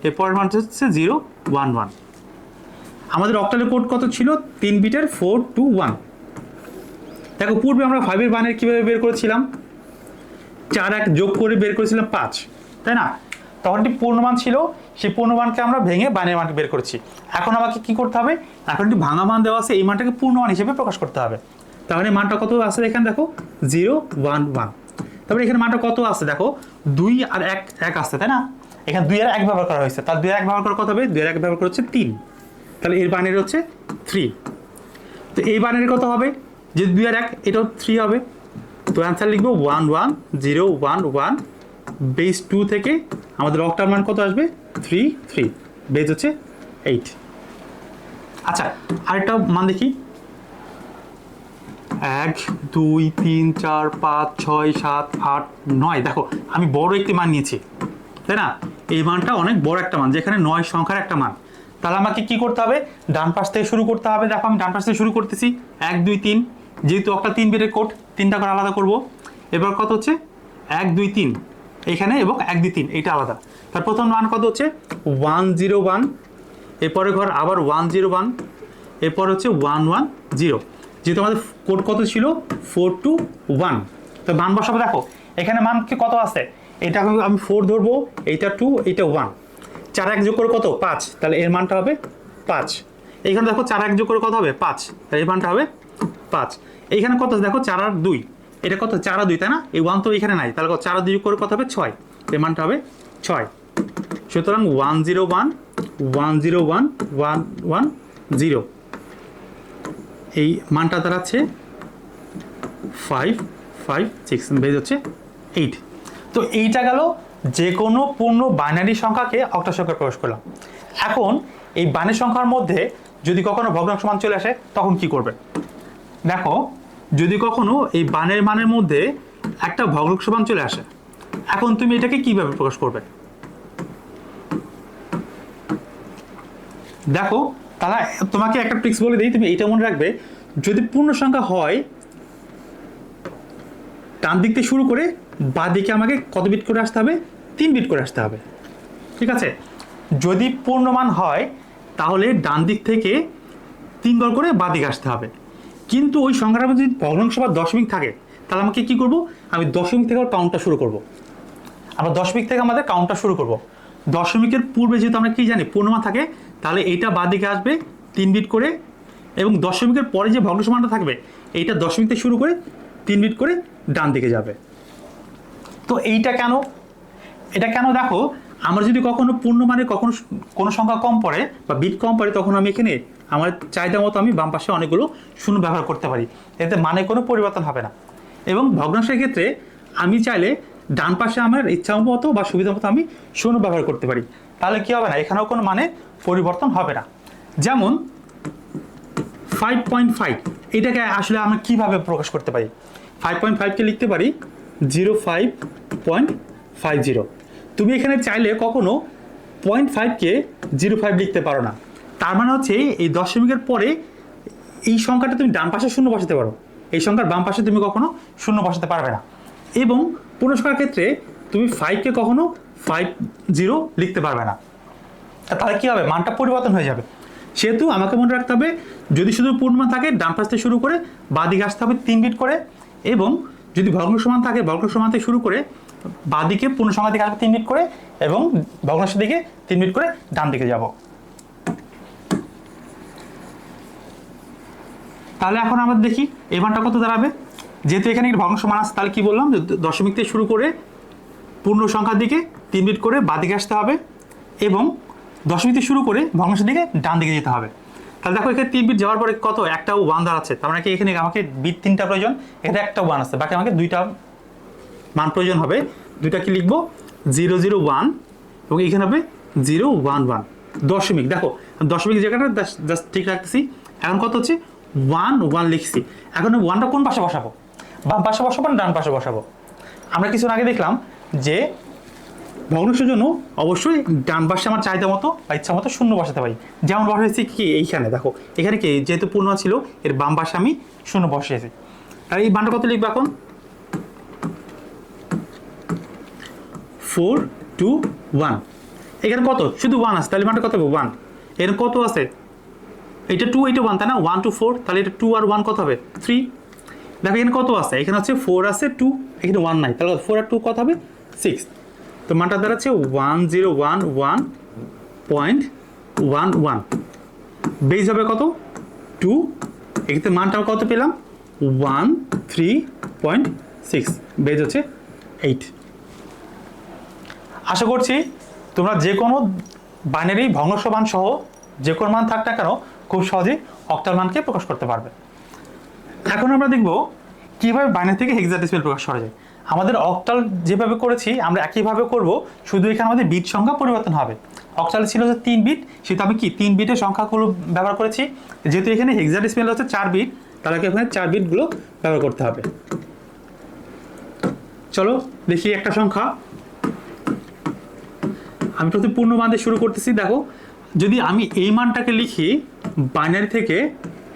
এরপরের মান হচ্ছে 011। আমাদের অক্টালের কোড কত ছিল, 3 বিটের 421। দেখো পূর্বে আমরা 5-এর বাইনারি কীভাবে বের করেছিলাম, 4 1 যোগ করে বের করেছিলাম 5, তাই না? তখন একটি পূর্ণমান ছিল, সেই পূর্ণমানকে আমরা ভেঙে বাইনারি মানকে বের করেছি। এখন আমাকে কি করতে হবে, এখন একটি ভাঙা মান দেওয়া আছে, এই মানটাকে পূর্ণমান হিসেবে প্রকাশ করতে হবে। তাহলে মানটা কত আছে এখানে দেখো 0 1 1। তারপরে এখানে মানটা কত আছে দেখো 2 আর 1 1 আসছে, তাই না? এখানে 2 আর 1 ব্যবহার করা হয়েছে, তাহলে 2 আর 1 ব্যবহার করা কত হবে, 2 আর 1 ব্যবহার করা হচ্ছে 3, তাহলে এর বাইনারি হচ্ছে 3। তো এই বাইনারি কত হবে, যে 2 আর 1 এটাও 3 হবে। তো অ্যান্সার লিখবো 1 1 0 1 1, বেস 2 থেকে আমাদের অক্টাল মান কত আসবে 3 3, বেস হচ্ছে 8। আচ্ছা আরেকটা মান দেখি, 1 2 3 4 5 6 7 8 9। দেখো আমি বড় একটি মান নিয়েছি, তাই না? এই মানটা অনেক বড় একটা মান, যেখানে 9 সংখ্যার একটা মান। তাহলে আমাকে কি করতে হবে, ডান পাশ থেকে শুরু করতে হবে। দেখো আমি ডান পাশ থেকে শুরু করতেছি, 1 2 3, যেহেতু একটা 3 বিটের কোড, 3টা করে আলাদা করব। এবার কত হচ্ছে 1 2 3 এখানে, এবং 1 2 3 এইটা আলাদা। তার প্রথম মান কত হচ্ছে 1 0 1, এরপরে ঘর আবার 1 0 1, এরপর হচ্ছে 1 1 0। যেহেতু আমাদের কোড কত ছিল 4 2 1, তো মান বসাবো। দেখো এখানে মান কি কত আছে, এটা আমি 4 ধরবো, এইটা 2 এইটা 1, 4 1 যোগ করে কত 5, তাহলে এর মানটা হবে 5। এইখানে দেখো 4 1 যোগ করে কত হবে 5, তাহলে এর মানটা হবে 5। এইখানে কত দেখো 4 আর 2, এটা কত 4 আর 2, তাই না? এই 1 তো এখানে নাই, তাহলে 4 আর 2 যোগ করে কত হবে 6, এর মানটা হবে 6। সুতরাং 1 0 1 1 0 1 1 1 0, এই মানটা দাঁড়াচ্ছে 5 5 6, বেজ হচ্ছে 8। তো এইটা গেল যে কোনো পূর্ণ বাইনারি সংখ্যাকে অক্টাল সংখ্যায় প্রকাশ করলাম। এখন এই বাইনারি সংখ্যার মধ্যে যদি কখনো ভগ্নাংশ মান চলে আসে তখন কি করবে? দেখো যদি কখনো এই বাইনারি মানের মধ্যে একটা ভগ্নাংশ মান চলে আসে, এখন তুমি এটাকে কিভাবে প্রকাশ করবে? দেখো তাহলে তোমাকে একটা ট্রিক্স বলে দিই, তুমি এটা মনে রাখবে, যদি পূর্ণ সংখ্যা হয় ডান দিক থেকে শুরু করে বাঁ দিকে আমাকে কত বিট করে আসতে হবে, 3 বিট করে আসতে হবে, ঠিক আছে? যদি পূর্ণমান হয় তাহলে ডান দিক থেকে 3 ঘর করে বাঁ দিকে আসতে হবে। কিন্তু ওই সংখ্যাটার মধ্যে যদি ভগ্নাংশ বা দশমিক থাকে, তাহলে আমাকে কি করব, আমি দশমিক থেকে আবার কাউন্টটা শুরু করব। আমরা দশমিক থেকে আমাদের কাউন্টটা শুরু করব। দশমিকের পূর্বে যেহেতু আমরা কি জানি পূর্ণমান থাকে, তাহলে এইটা বাঁ দিকে আসবে 3 বিট করে, এবং দশমিকের পরে যে ভগ্নাংশ মানটা থাকবে এইটা দশমিক থেকে শুরু করে 3 বিট করে ডান দিকে যাবে। তো এইটা কেন, এটা কেন দেখো, আমার যদি কখনো পূর্ণমানে কখনো কোনো সংখ্যা কম পড়ে বা বিট কম পড়ে, তখন আমি এখানে আমার চাহিদা মতো আমি বাম পাশে অনেকগুলো শূন্য ব্যবহার করতে পারি, এতে মানে কোনো পরিবর্তন হবে না। এবং ভগ্নাংশের ক্ষেত্রে আমি চাইলে ডান পাশে আমার ইচ্ছা মতো বা সুবিধা মতো আমি শূন্য ব্যবহার করতে পারি, তাহলে কি হবে না, এখানেও কোনো মানে পরিবর্তন হবে না। যেমন 5.5, এটাকে আসলে আমরা কিভাবে প্রকাশ করতে পারি? 5.5কে লিখতে পারি 05.50। তুমি এখানে চাইলে কখনো 0.5কে 05 লিখতে পারো না। তার মানে হচ্ছে এই দশমিকের পরে এই সংখ্যাটা তুমি ডান পাশে শূন্য বসাতে পারো, এই সংখ্যার বাম পাশে তুমি কখনো শূন্য বসাতে পারবে না। এবং পূর্ণ সংখ্যার ক্ষেত্রে তুমি 5কে কখনো 50 লিখতে পারবে না, তাহলে কি হবে, মানটা পরিবর্তন হয়ে যাবে। সেহেতু আমাকে মনে রাখতে হবে, যদি শুধু পূর্ণমান থাকে ডান পাশ থেকে শুরু করে বাঁ দিকে আসতে হবে 3 বিট করে, এবং যদি ভগ্নাংশ মান থাকে ভগ্নাংশ মান থেকে শুরু করে বাঁ দিকে পূর্ণ সংখ্যা দিকে আসবে 3 বিট করে, এবং ভগ্নাংশ দিকে 3 বিট করে ডান দিকে যাব। তাহলে এখন আমরা দেখি এই মানটা কত দাঁড়াবে। যেহেতু এখানে একটা ভগ্নাংশ মান আছে, তাহলে কি বললাম, দশমিক থেকে শুরু করে পূর্ণ সংখ্যার দিকে 3 বিট করে বাঁ দিকে আসতে হবে, এবং দশমিক থেকে শুরু করে ভগ্নাংশের দিকে ডান দিকে যেতে হবে। তাহলে দেখো এখানে 3 বিট যাওয়ার পরে কত, একটা 1 দাঁড়াচ্ছে, তার মানে কি এখানে আমাকে বিট 3টা প্রয়োজন, এখানে একটা 1 আছে, বাকি আমাকে 2টা মান প্রয়োজন হবে। 2টা কি লিখবো 0 0 1, এবং এখানে হবে 0 1 1 দশমিক। দেখো দশমিক জায়গাটা জাস্ট ঠিক রাখতেছি। এখন কত হচ্ছে 1 1 লিখছি। এখন 1টা কোন পাশে বসাবো, বাম পাশে বসাবো না ডান পাশে বসাবো? আমরা কিছুক্ষণ আগে দেখলাম যে ভগ্নাংশের জন্য অবশ্যই ডান পাশে আমার চাহিদা মতো বা ইচ্ছা মতো শূন্য বসাতে পারি। যেমন বসাইছি কি এইখানে, দেখো এখানে কি যেহেতু পূর্ণ ছিল, এর বাম পাশে আমি শূন্য বসিয়েছি। আর এই মানটা কত লিখবো এখন, 4 2 1। এখানে কত, শুধু 1 আছে, তাহলে মানটা কত হবে 1। এখানে কত আছে, এটা 2 এটা 1, তাই না, 1 2 4, তাহলে এটা 2 আর 1 কত হবে 3। দেখো এখানে কত আছে, এখানে হচ্ছে 4 আছে 2, এখানে 1 নাই, তাহলে 4 আর 2 কত হবে 6। তো মানটা দাঁড়াচ্ছে 1011.11, বেজ হবে কত 2, এক্ষেত্রে মানটা কত পেলাম 13.6, বেজ হচ্ছে 8। আশা করছি তোমরা যে কোনো বাইনারি ভগ্নাংশ মান সহ যে কোনো মান থাক না কেন খুব সহজেই অক্টাল মানকে প্রকাশ করতে পারবে। এখন আমরা দেখব কীভাবে বাইনারি থেকে হেক্সাডেসিমাল প্রকাশ করা যায়। আমাদের অক্টাল যেভাবে করেছি আমরা একইভাবে করব, শুধু এখানে আমাদের বিট সংখ্যা পরিবর্তন হবে। অক্টাল ছিল যে 3 বিট, সেটা আমি কি 3 বিটের সংখ্যাগুলো ব্যবহার করেছি। যেহেতু এখানে হেক্সাডেসিমাল হচ্ছে 4 বিট, তাহলে এখানে 4 বিটগুলো ব্যবহার করতে হবে। চলো দেখি একটা সংখ্যা। আমি প্রথমে পূর্ণ মান দিয়ে শুরু করতেছি। দেখো যদি আমি এই মানটাকে লিখি বাইনারি থেকে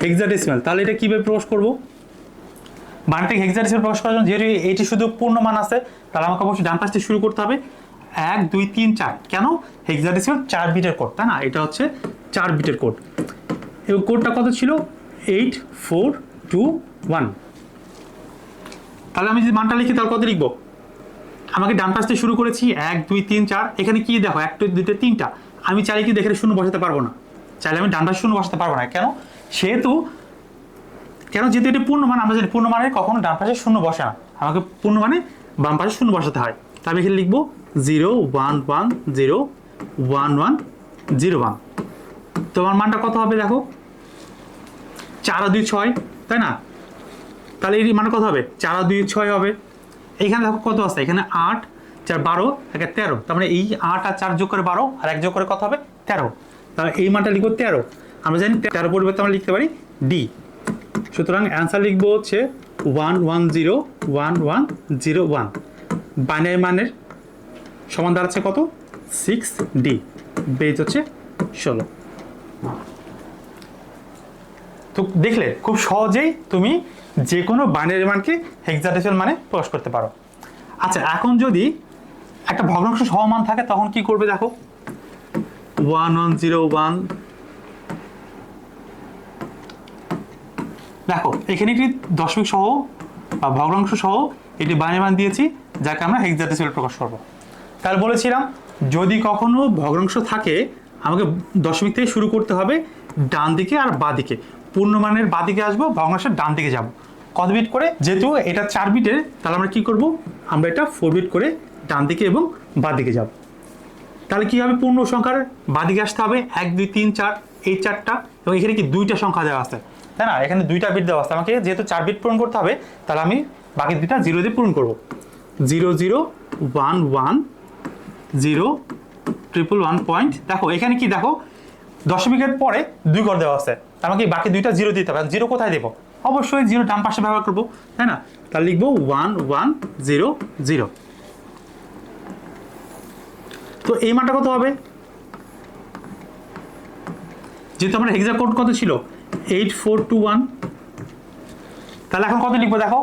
হেক্সাডেসিমাল, তাহলে এটা কীভাবে প্রকাশ করব? বাইনারি থেকে হেক্সাডেসিমাল প্রকাশ করার জন্য যেহেতু এটি শুধু পূর্ণ মান আছে, তাহলে আমাকে অবশ্যই ডান পাশ থেকে শুরু করতে হবে 1 2 3 4। কেন? হেক্সাডেসিমাল 4 বিটের কোড, তাই না? এটা হচ্ছে 4 বিটের কোড এবং কোডটা কত ছিল 8421। তাহলে আমি যদি মানটা লিখি তাহলে কত লিখবো? আমাকে ডান পাশ থেকে শুরু করেছি 1 2 3 4, এখানে কি দেখো 1 2 3টা, আমি চাইলে কি দেখে শূন্য বসাতে পারবো না, চাইলে আমি ডান পাশে শূন্য বসাতে পারবো না। কেন? যেহেতু এটি পূর্ণ মান, আমরা জানি পূর্ণ মানে কখনো ডান পাশে শূন্য বসে না, আমাকে পূর্ণ মানে বাম পাশে শূন্য বসাতে হয়। তাই আমি এখানে লিখবো 0 1 1 0 1 1 0 1। তোমার মানটা কত হবে দেখো 4 আর 2 6, তাই না? তাহলে এই মানটা কত হবে 4 আর 2 6 হবে। এইখানে দেখো কত আছে, এখানে 8 4 12 একে 13, তার মানে এই 8 আর 4 যোগ করে 12 আর 1 যোগ করে কত হবে 13। তাহলে এই মানটা লিখবো 13। আমরা জানি 13 পরিবর্তে আমরা লিখতে পারি ডি। সুতরাং অ্যান্সার লিখবো হচ্ছে 1101101। বাইনারি মানের সমান দাঁড়াচ্ছে কত 6D, বেজ হচ্ছে 16। তো দেখলে খুব সহজেই তুমি যে কোনো বাইনারি মানকে হেক্সাডেসিমাল মানে প্রকাশ করতে পারো। আচ্ছা, এখন যদি একটা ভগ্নাংশ সহ মান থাকে তখন কি করবে দেখো 1101। দেখো এখানে একটি দশমিক সহ বা ভগ্নাংশ সহ একটি বাইনারি মান দিয়েছি, যাকে আমরা হেক্সাডেসিমাল প্রকাশ করব। তাহলে বলেছিলাম যদি কখনো ভগ্নাংশ থাকে আমাকে দশমিক থেকে শুরু করতে হবে ডান দিকে আর বাঁ দিকে। পূর্ণমানের বাঁ দিকে আসবো, ভগ্নাংশের ডান দিকে যাব। কত বিট করে? যেহেতু এটা 4 বিটের, তাহলে আমরা কি করব, আমরা এটা 4 বিট করে ডান দিকে এবং বাঁ দিকে যাব। তাহলে কি হবে, পূর্ণ সংখ্যার বাঁ দিকে আসতে হবে 1 2 3 4, এই 4টা, এবং এখানে কি 2টা সংখ্যা দেওয়া আছে, তাই না? এখানে 2টা বিট দেওয়া আছে, আমাকে যেহেতু 4 বিট পূরণ করতে হবে, তাহলে আমি বাকি 2টা 0 দিয়ে পূরণ করব। 0 0 1 1 0 111 পয়েন্ট। দেখো এখানে কি দেখো দশমিকের পরে 2 ঘর দেওয়া আছে, আমাকে বাকি 2টা 0 দিতে হবে। 0 কোথায় দেবো? অবশ্যই 0 ডান পাশে ব্যবহার করবো, তাই না? তাহলে লিখবো 1100। তো এই মানটা কত হবে? যেহেতু আমার হেক্সা কোড কত ছিল 8421, তাহলে এখন কত লিখবো দেখো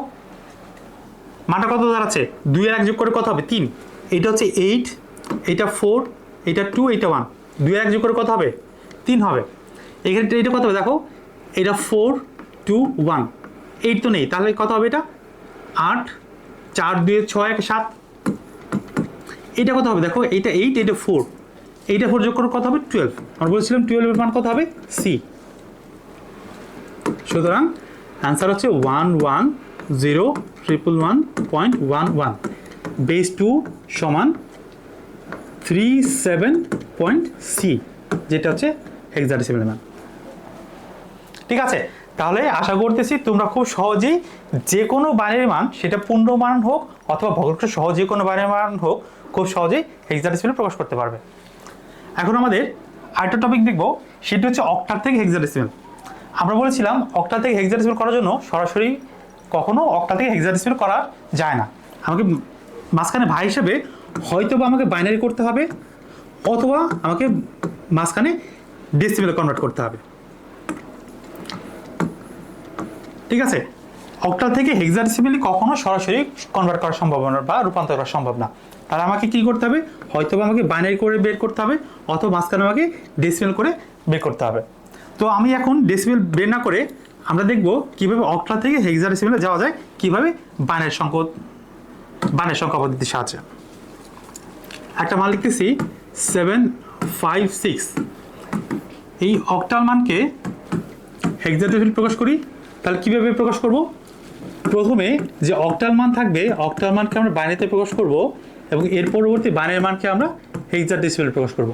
মানটা কত দাঁড়াচ্ছে 2 আর 1 যোগ করে কত হবে 3। এইটা হচ্ছে 8, এটা 4, এটা 2, এটা 1, 2 আর 1 যোগ করে কত হবে 3 হবে। এখানে এটা কত হবে দেখো, এটা 4 2 1, 8 তো নেই, তাহলে কত হবে এটা 8 4 2 6 1 7। এটা কত হবে দেখো, এটা 8 এটা 4, এইটা 4 যোগ করে কত হবে 12। আমরা বলছিলাম 12 এর মান কত হবে সি। সুতরাং অ্যান্সার হচ্ছে 110111.11, বেস 2 সমান 37.c, যেটা হচ্ছে হেক্সাডেসিমাল মান। ঠিক আছে, তাহলে আশা করতেছি তোমরা খুব সহজেই যে কোনো বাইনারি মান, সেটা পূর্ণ মান হোক অথবা ভগ্নাংশ সহ যে কোনো বাইনারি মান হোক, খুব সহজেই হেক্সাডেসিমাল প্রকাশ করতে পারবে। এখন আমাদের আরেকটা টপিক দেখবো, সেটা হচ্ছে অক্টাল থেকে হেক্সাডেসিমাল। আমরা বলেছিলাম অক্টাল থেকে হেক্সাডেসিমাল করার জন্য সরাসরি কখনো অক্টাল থেকে হেক্সাডেসিমাল করা যায় না, আমাকে মাঝখানে ভাই হিসেবে হয়তো বা আমাকে বাইনারি করতে হবে অথবা আমাকে মাঝখানে ডেসিমেলে কনভার্ট করতে হবে। ঠিক আছে, অক্টাল থেকে হেক্সাডেসিমেলে কখনো সরাসরি কনভার্ট করা সম্ভব না বা রূপান্তর করা সম্ভব না। তাহলে আমাকে কি করতে হবে, হয়তো বা আমাকে বাইনারি করে বের করতে হবে অথবা মাঝখানে আমাকে ডেসিমেল করে বের করতে হবে। তো আমি এখন ডেসিমেল বের না করে আমরা দেখব কিভাবে অক্টাল থেকে হেক্সাডেসিমেলে যাওয়া যায়, কিভাবে বাইনারি সংখ্যা পদ্ধতির সাহায্যে। একটা মান লিখতেছি 756, এই অক্টাল মানকে হেক্সাডেসিমেলে প্রকাশ করি। তাহলে কিভাবে প্রকাশ করব? প্রথমে যে অক্টাল মান থাকবে, অক্টাল মানকে আমরা বাইনারিতে প্রকাশ করব এবং এর পরবর্তী বাইনারি মানকে আমরা হেক্সাডেসিমেলে প্রকাশ করব।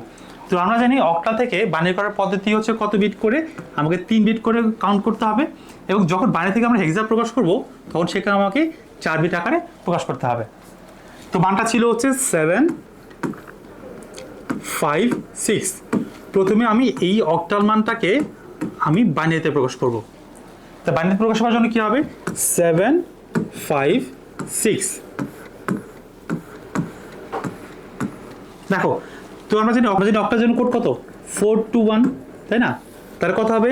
তো আমরা জানি অক্টাল থেকে বাইনারি করার পদ্ধতি হচ্ছে কত বিট করে, আমাকে 3 বিট করে কাউন্ট করতে হবে, এবং যখন বাইনারি থেকে আমরা হেক্সা প্রকাশ করব তখন সেখানে আমাকে 4 বিট আকারে প্রকাশ করতে হবে। তো মানটা ছিল হচ্ছে 756। প্রথমে আমি এই অক্টাল মানটাকে আমি বাইনারিতে প্রকাশ করব। তা বাইনারিতে প্রকাশ করার জন্য কি হবে? 756। দেখো, তো আমরা জানি অক্টার জন্য কোড কত? 421, তাই না? তার কত হবে?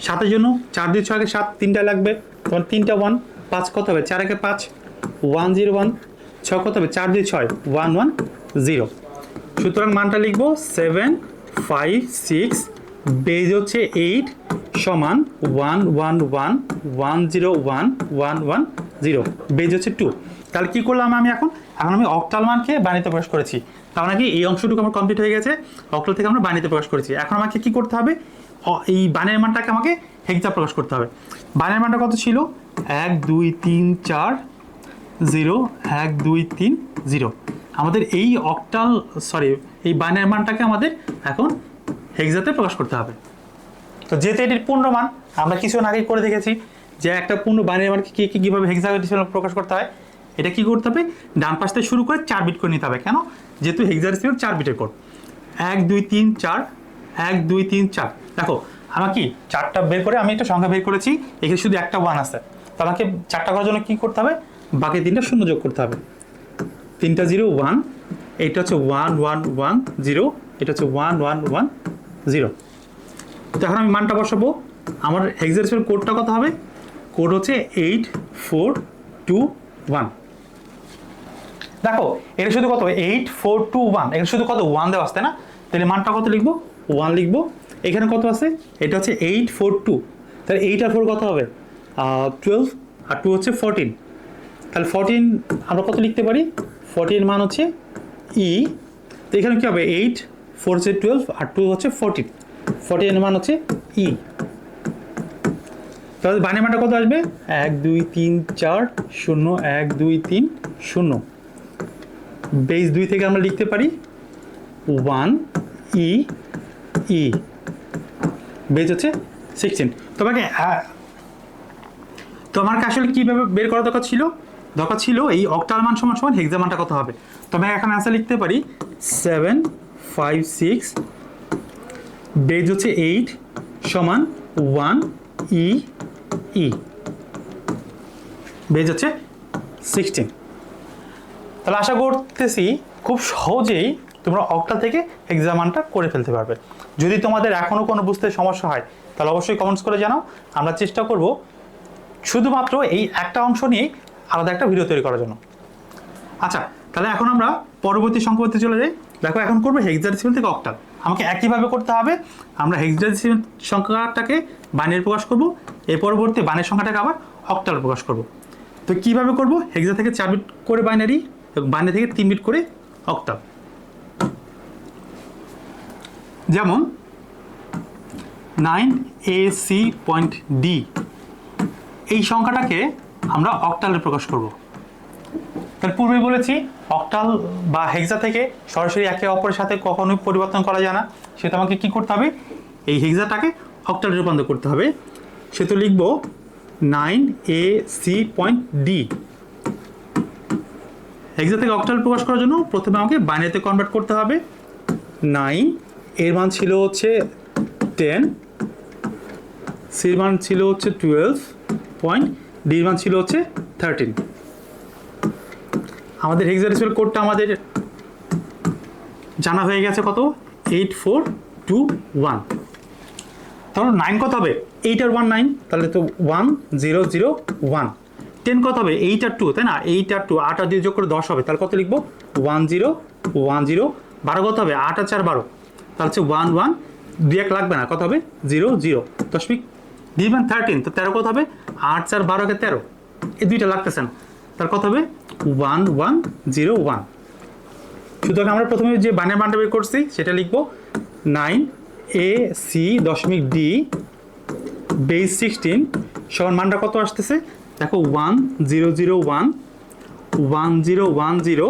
7-এর জন্য 4 দিয়ে 6 7, 3টা লাগবে, তখন 3টা 1, 5 কত হবে? 4 একে 5, 101, 6 কত হবে? 4 দিয়ে 6, 110। সুতরাং মানটা লিখবো 756, বেজ হচ্ছে 8 সমান 111101110, বেজ হচ্ছে 2। তাহলে কি করলাম আমি এখন আমি অক্টাল মানকে বাইনারিতে প্রকাশ করেছি। তার মানে কি এই অংশটুকু আমার কমপ্লিট হয়ে গেছে। অক্টাল থেকে আমরা বাইনারিতে প্রকাশ করেছি। এখন আমাকে কি করতে হবে? এই বাইনারি মানটাকে আমাকে হেক্সা প্রকাশ করতে হবে। বাইনারি মানটা কত ছিল? 1 2 3 4 0 1 2 3 0। আমাদের এই এই বাইনারি মানটাকে আমাদের এখন হেক্সাতে প্রকাশ করতে হবে। তো যেহেতু এটির পূর্ণ মান আমরা কিছুক্ষণ আগে করে দেখেছি যে একটা পূর্ণ বাইনারি মানকে কীভাবে হেক্সাডেসিমেলে প্রকাশ করতে হয়। এটা কি করতে হবে? ডান পাশ থেকে শুরু করে 4 বিট করে নিতে হবে। কেন? যেহেতু হেক্সাডেসিমেল 4 বিটের কোড। 1 2 3 4 1 2 3 4। দেখো আমার কি 4টা বের করে আমি একটা সংখ্যা বের করেছি, এখানে শুধু একটা 1 আছে। তো আমাকে 4টা করার জন্য কি করতে হবে? বাকি 3টা শূন্য যোগ করতে হবে। 3টা 0 1, এটা হচ্ছে 1 1 1 0, এটা হচ্ছে 1 1 1 0। তো এখন আমি মানটা বসাবো। আমার হেক্সাডেসিমেল কোডটা কত হবে? কোড হচ্ছে 8421। দেখো এটা শুধু কত? 8421, এটা শুধু কত? 1 দেওয়া আসছে না? তাহলে মানটা কত লিখবো? 1 লিখবো। এখানে কত আছে? এটা হচ্ছে 842। তাহলে 8 আর 4 কত হবে? 12, আর 2 হচ্ছে 14। তাহলে 14 আমরা কত লিখতে পারি? 14 মান হচ্ছে ই। তো এখানে কি হবে? 8 4 হচ্ছে 12 আর 2 হচ্ছে 14। 14 মান হচ্ছে ই। তাহলে বাইনারি মানটা কত আসবে? 1 2 3 4 0 1 2 3 0। বেস 2 থেকে আমরা লিখতে পারি 1 ই ই, বেস হচ্ছে 16। তো আমাকে আসলে কীভাবে বের করা দরকার ছিল এই অক্টাল মান সমান সমান হেক্সা মানটা কত হবে। তো আমি এখন অ্যান্সার লিখতে পারি 756, বেস হচ্ছে 8 সমান 1 ই ই, বেজ হচ্ছে 16। তাহলে আশা করতেছি খুব সহজেই তোমরা অক্টাল থেকে হেক্সা মানটা করে ফেলতে পারবে। যদি তোমাদের এখনও কোনো বুঝতে সমস্যা হয় তাহলে অবশ্যই কমেন্টস করে জানাও। আমরা চেষ্টা করব শুধুমাত্র এই একটা অংশ নিয়েই আলাদা একটা ভিডিও তৈরি করার জন্য। আচ্ছা, তাহলে এখন আমরা পরবর্তী সংখ্যা পদ্ধতি চলে যাই। দেখো এখন করবো হেক্সাডেসিমেল থেকে অক্টাল। আমাকে একইভাবে করতে হবে। আমরা হেক্সাডেসিমেল সংখ্যাটাকে বাইনারি প্রকাশ করব, এর পরবর্তী বাইনারি সংখ্যাটাকে আবার অক্টাল প্রকাশ করব। তো কিভাবে করব? হেক্সা থেকে 4 বিট করে বাইনারি এবং বাইনারি থেকে 3 বিট করে অক্টাল। যেমন 9AC.D, এই সংখ্যাটাকে আমরা অক্টালে প্রকাশ করব। তাহলে পূর্বে বলেছি অক্টাল বা হেক্সা থেকে সরাসরি একে অপরের সাথে কখনোই পরিবর্তন করা যায় না। সেটা আমাকে কি করতে হবে? এই হেক্সাটাকে অক্টালে রূপান্তর করতে হবে। সেটা লিখব 9AC.D। হেক্সা থেকে অক্টাল প্রকাশ করার জন্য প্রথমে আমাকে বাইনারিতে কনভার্ট করতে হবে। 9 এর মান ছিল হচ্ছে 10, সির মান ছিল হচ্ছে 12 পয়েন্ট, ডির মান ছিল হচ্ছে 13। আমাদের হেক্সাডেসিমেল কোডটা আমাদের জানা হয়ে গেছে কত? 8421। তাহলে 9 কত হবে? 8 আর 1 9, তাহলে তো 1001। 10 কত হবে? 8 আর 2, তাই না? 8 আর 2, 8 আর 2 যোগ করে 10 হবে। তাহলে কত লিখবো? 1010। 12 কত হবে? 8 আর 4 12, তাহলে হচ্ছে 11, 2 1 লাগবে না, কত হবে? 00, দিবেন 13, তো 13 কত হবে? 8 4 12 কে 13, এই দুইটা লাগতেছে না, তার কত হবে? 1101। সুতরাং আমরা প্রথমে যে বানের মানটা বের করছি সেটা লিখবো 9ac দশমিক d বেস 16 সমান মানটা কত আসতেছে দেখো 1001 1010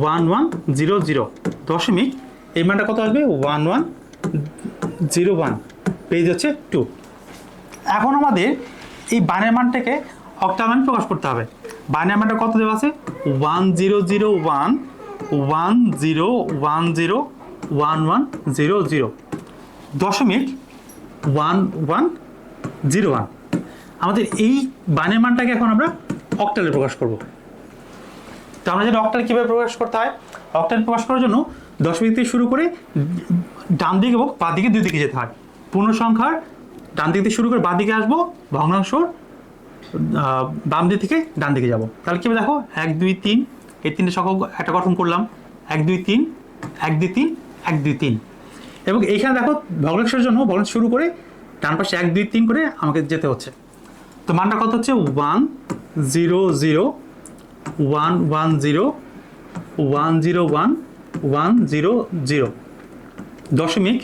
1100 দশমিক, এই মানটা কত আসবে? 1101, পেজ হচ্ছে 2। এখন আমাদের এই বানের মানটাকে অক্টাল মানে প্রকাশ করতে হবে। বানের মানটা কত দেওয়া আছে? 1001 1010 দশমিক 1101। আমাদের এই বানের মানটাকে এখন আমরা অক্টালে প্রকাশ করব। তো আমরা যেটা অক্টাল কীভাবে প্রকাশ করতে হয়, অক্টাল প্রকাশ করার জন্য দশমিক থেকে শুরু করে ডান দিকে এবং বাঁ দিকে দুই দিকে যেতে হয়। পূর্ণ সংখ্যার ডান দিক থেকে শুরু করে বাঁ দিকে আসবো, ভগ্নাংশর বাম দিক থেকে ডান দিকে যাব। তাহলে কীভাবে দেখো 1 2 3, এই তিনটে সংখ্যা একটা গঠন করলাম, 1 2 3 1 2 3 1 2 3, এবং এইখানে দেখো ভগ্নাংশের জন্য ভগ্নাংশ শুরু করে ডান পাশে 1 2 3 করে আমাকে যেতে হচ্ছে। তো মানটা কত হচ্ছে? 100 110 101 100 দশমিক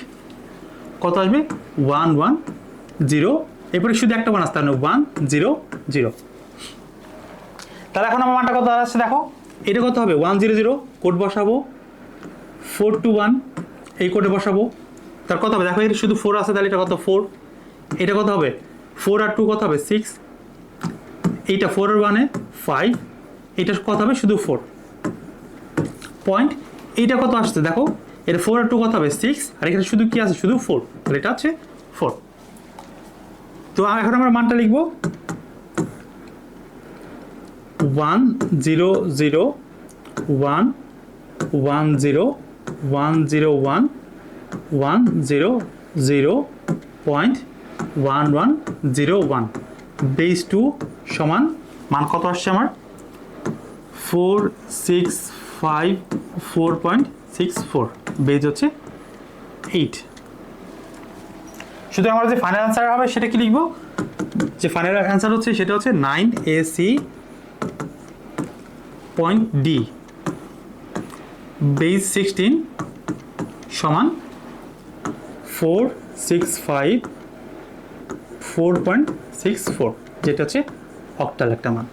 কত আসবে? 110, এরপরে শুধু একটা মান আসতে হবে 100। তাহলে এখন আমার মানটা কত আসছে দেখো, এটা কত হবে? 100, কোড বসাবো 421, এই কোডে বসাবো, তার কত হবে দেখো, এটা শুধু 4 আছে, তাহলে এটা কত? 4। এটা কত হবে? 4 আর 2 কত হবে? 6, এইটা 4 আর 1 5, এটা কত হবে? শুধু 4 পয়েন্ট। এইটা কত আসছে দেখো, এটা 4 আর 2 কত হবে? 6, আর এখানে শুধু কি আছে? শুধু 4, তাহলে এটা হচ্ছে 4। তো এখন আমরা মানটা লিখবো 100 110 101 100.1101 বেস 2 সমান মান কত আসছে আমার? 4654.64, বেজ হচ্ছে 8। শুধু আমার যে ফাইনাল অ্যান্সার হবে সেটা কি লিখবো? যে ফাইনাল অ্যান্সার হচ্ছে সেটা হচ্ছে 9ac.d বেস 16 সমান 465 4.64, যেটা হচ্ছে অক্টাল একটা মান।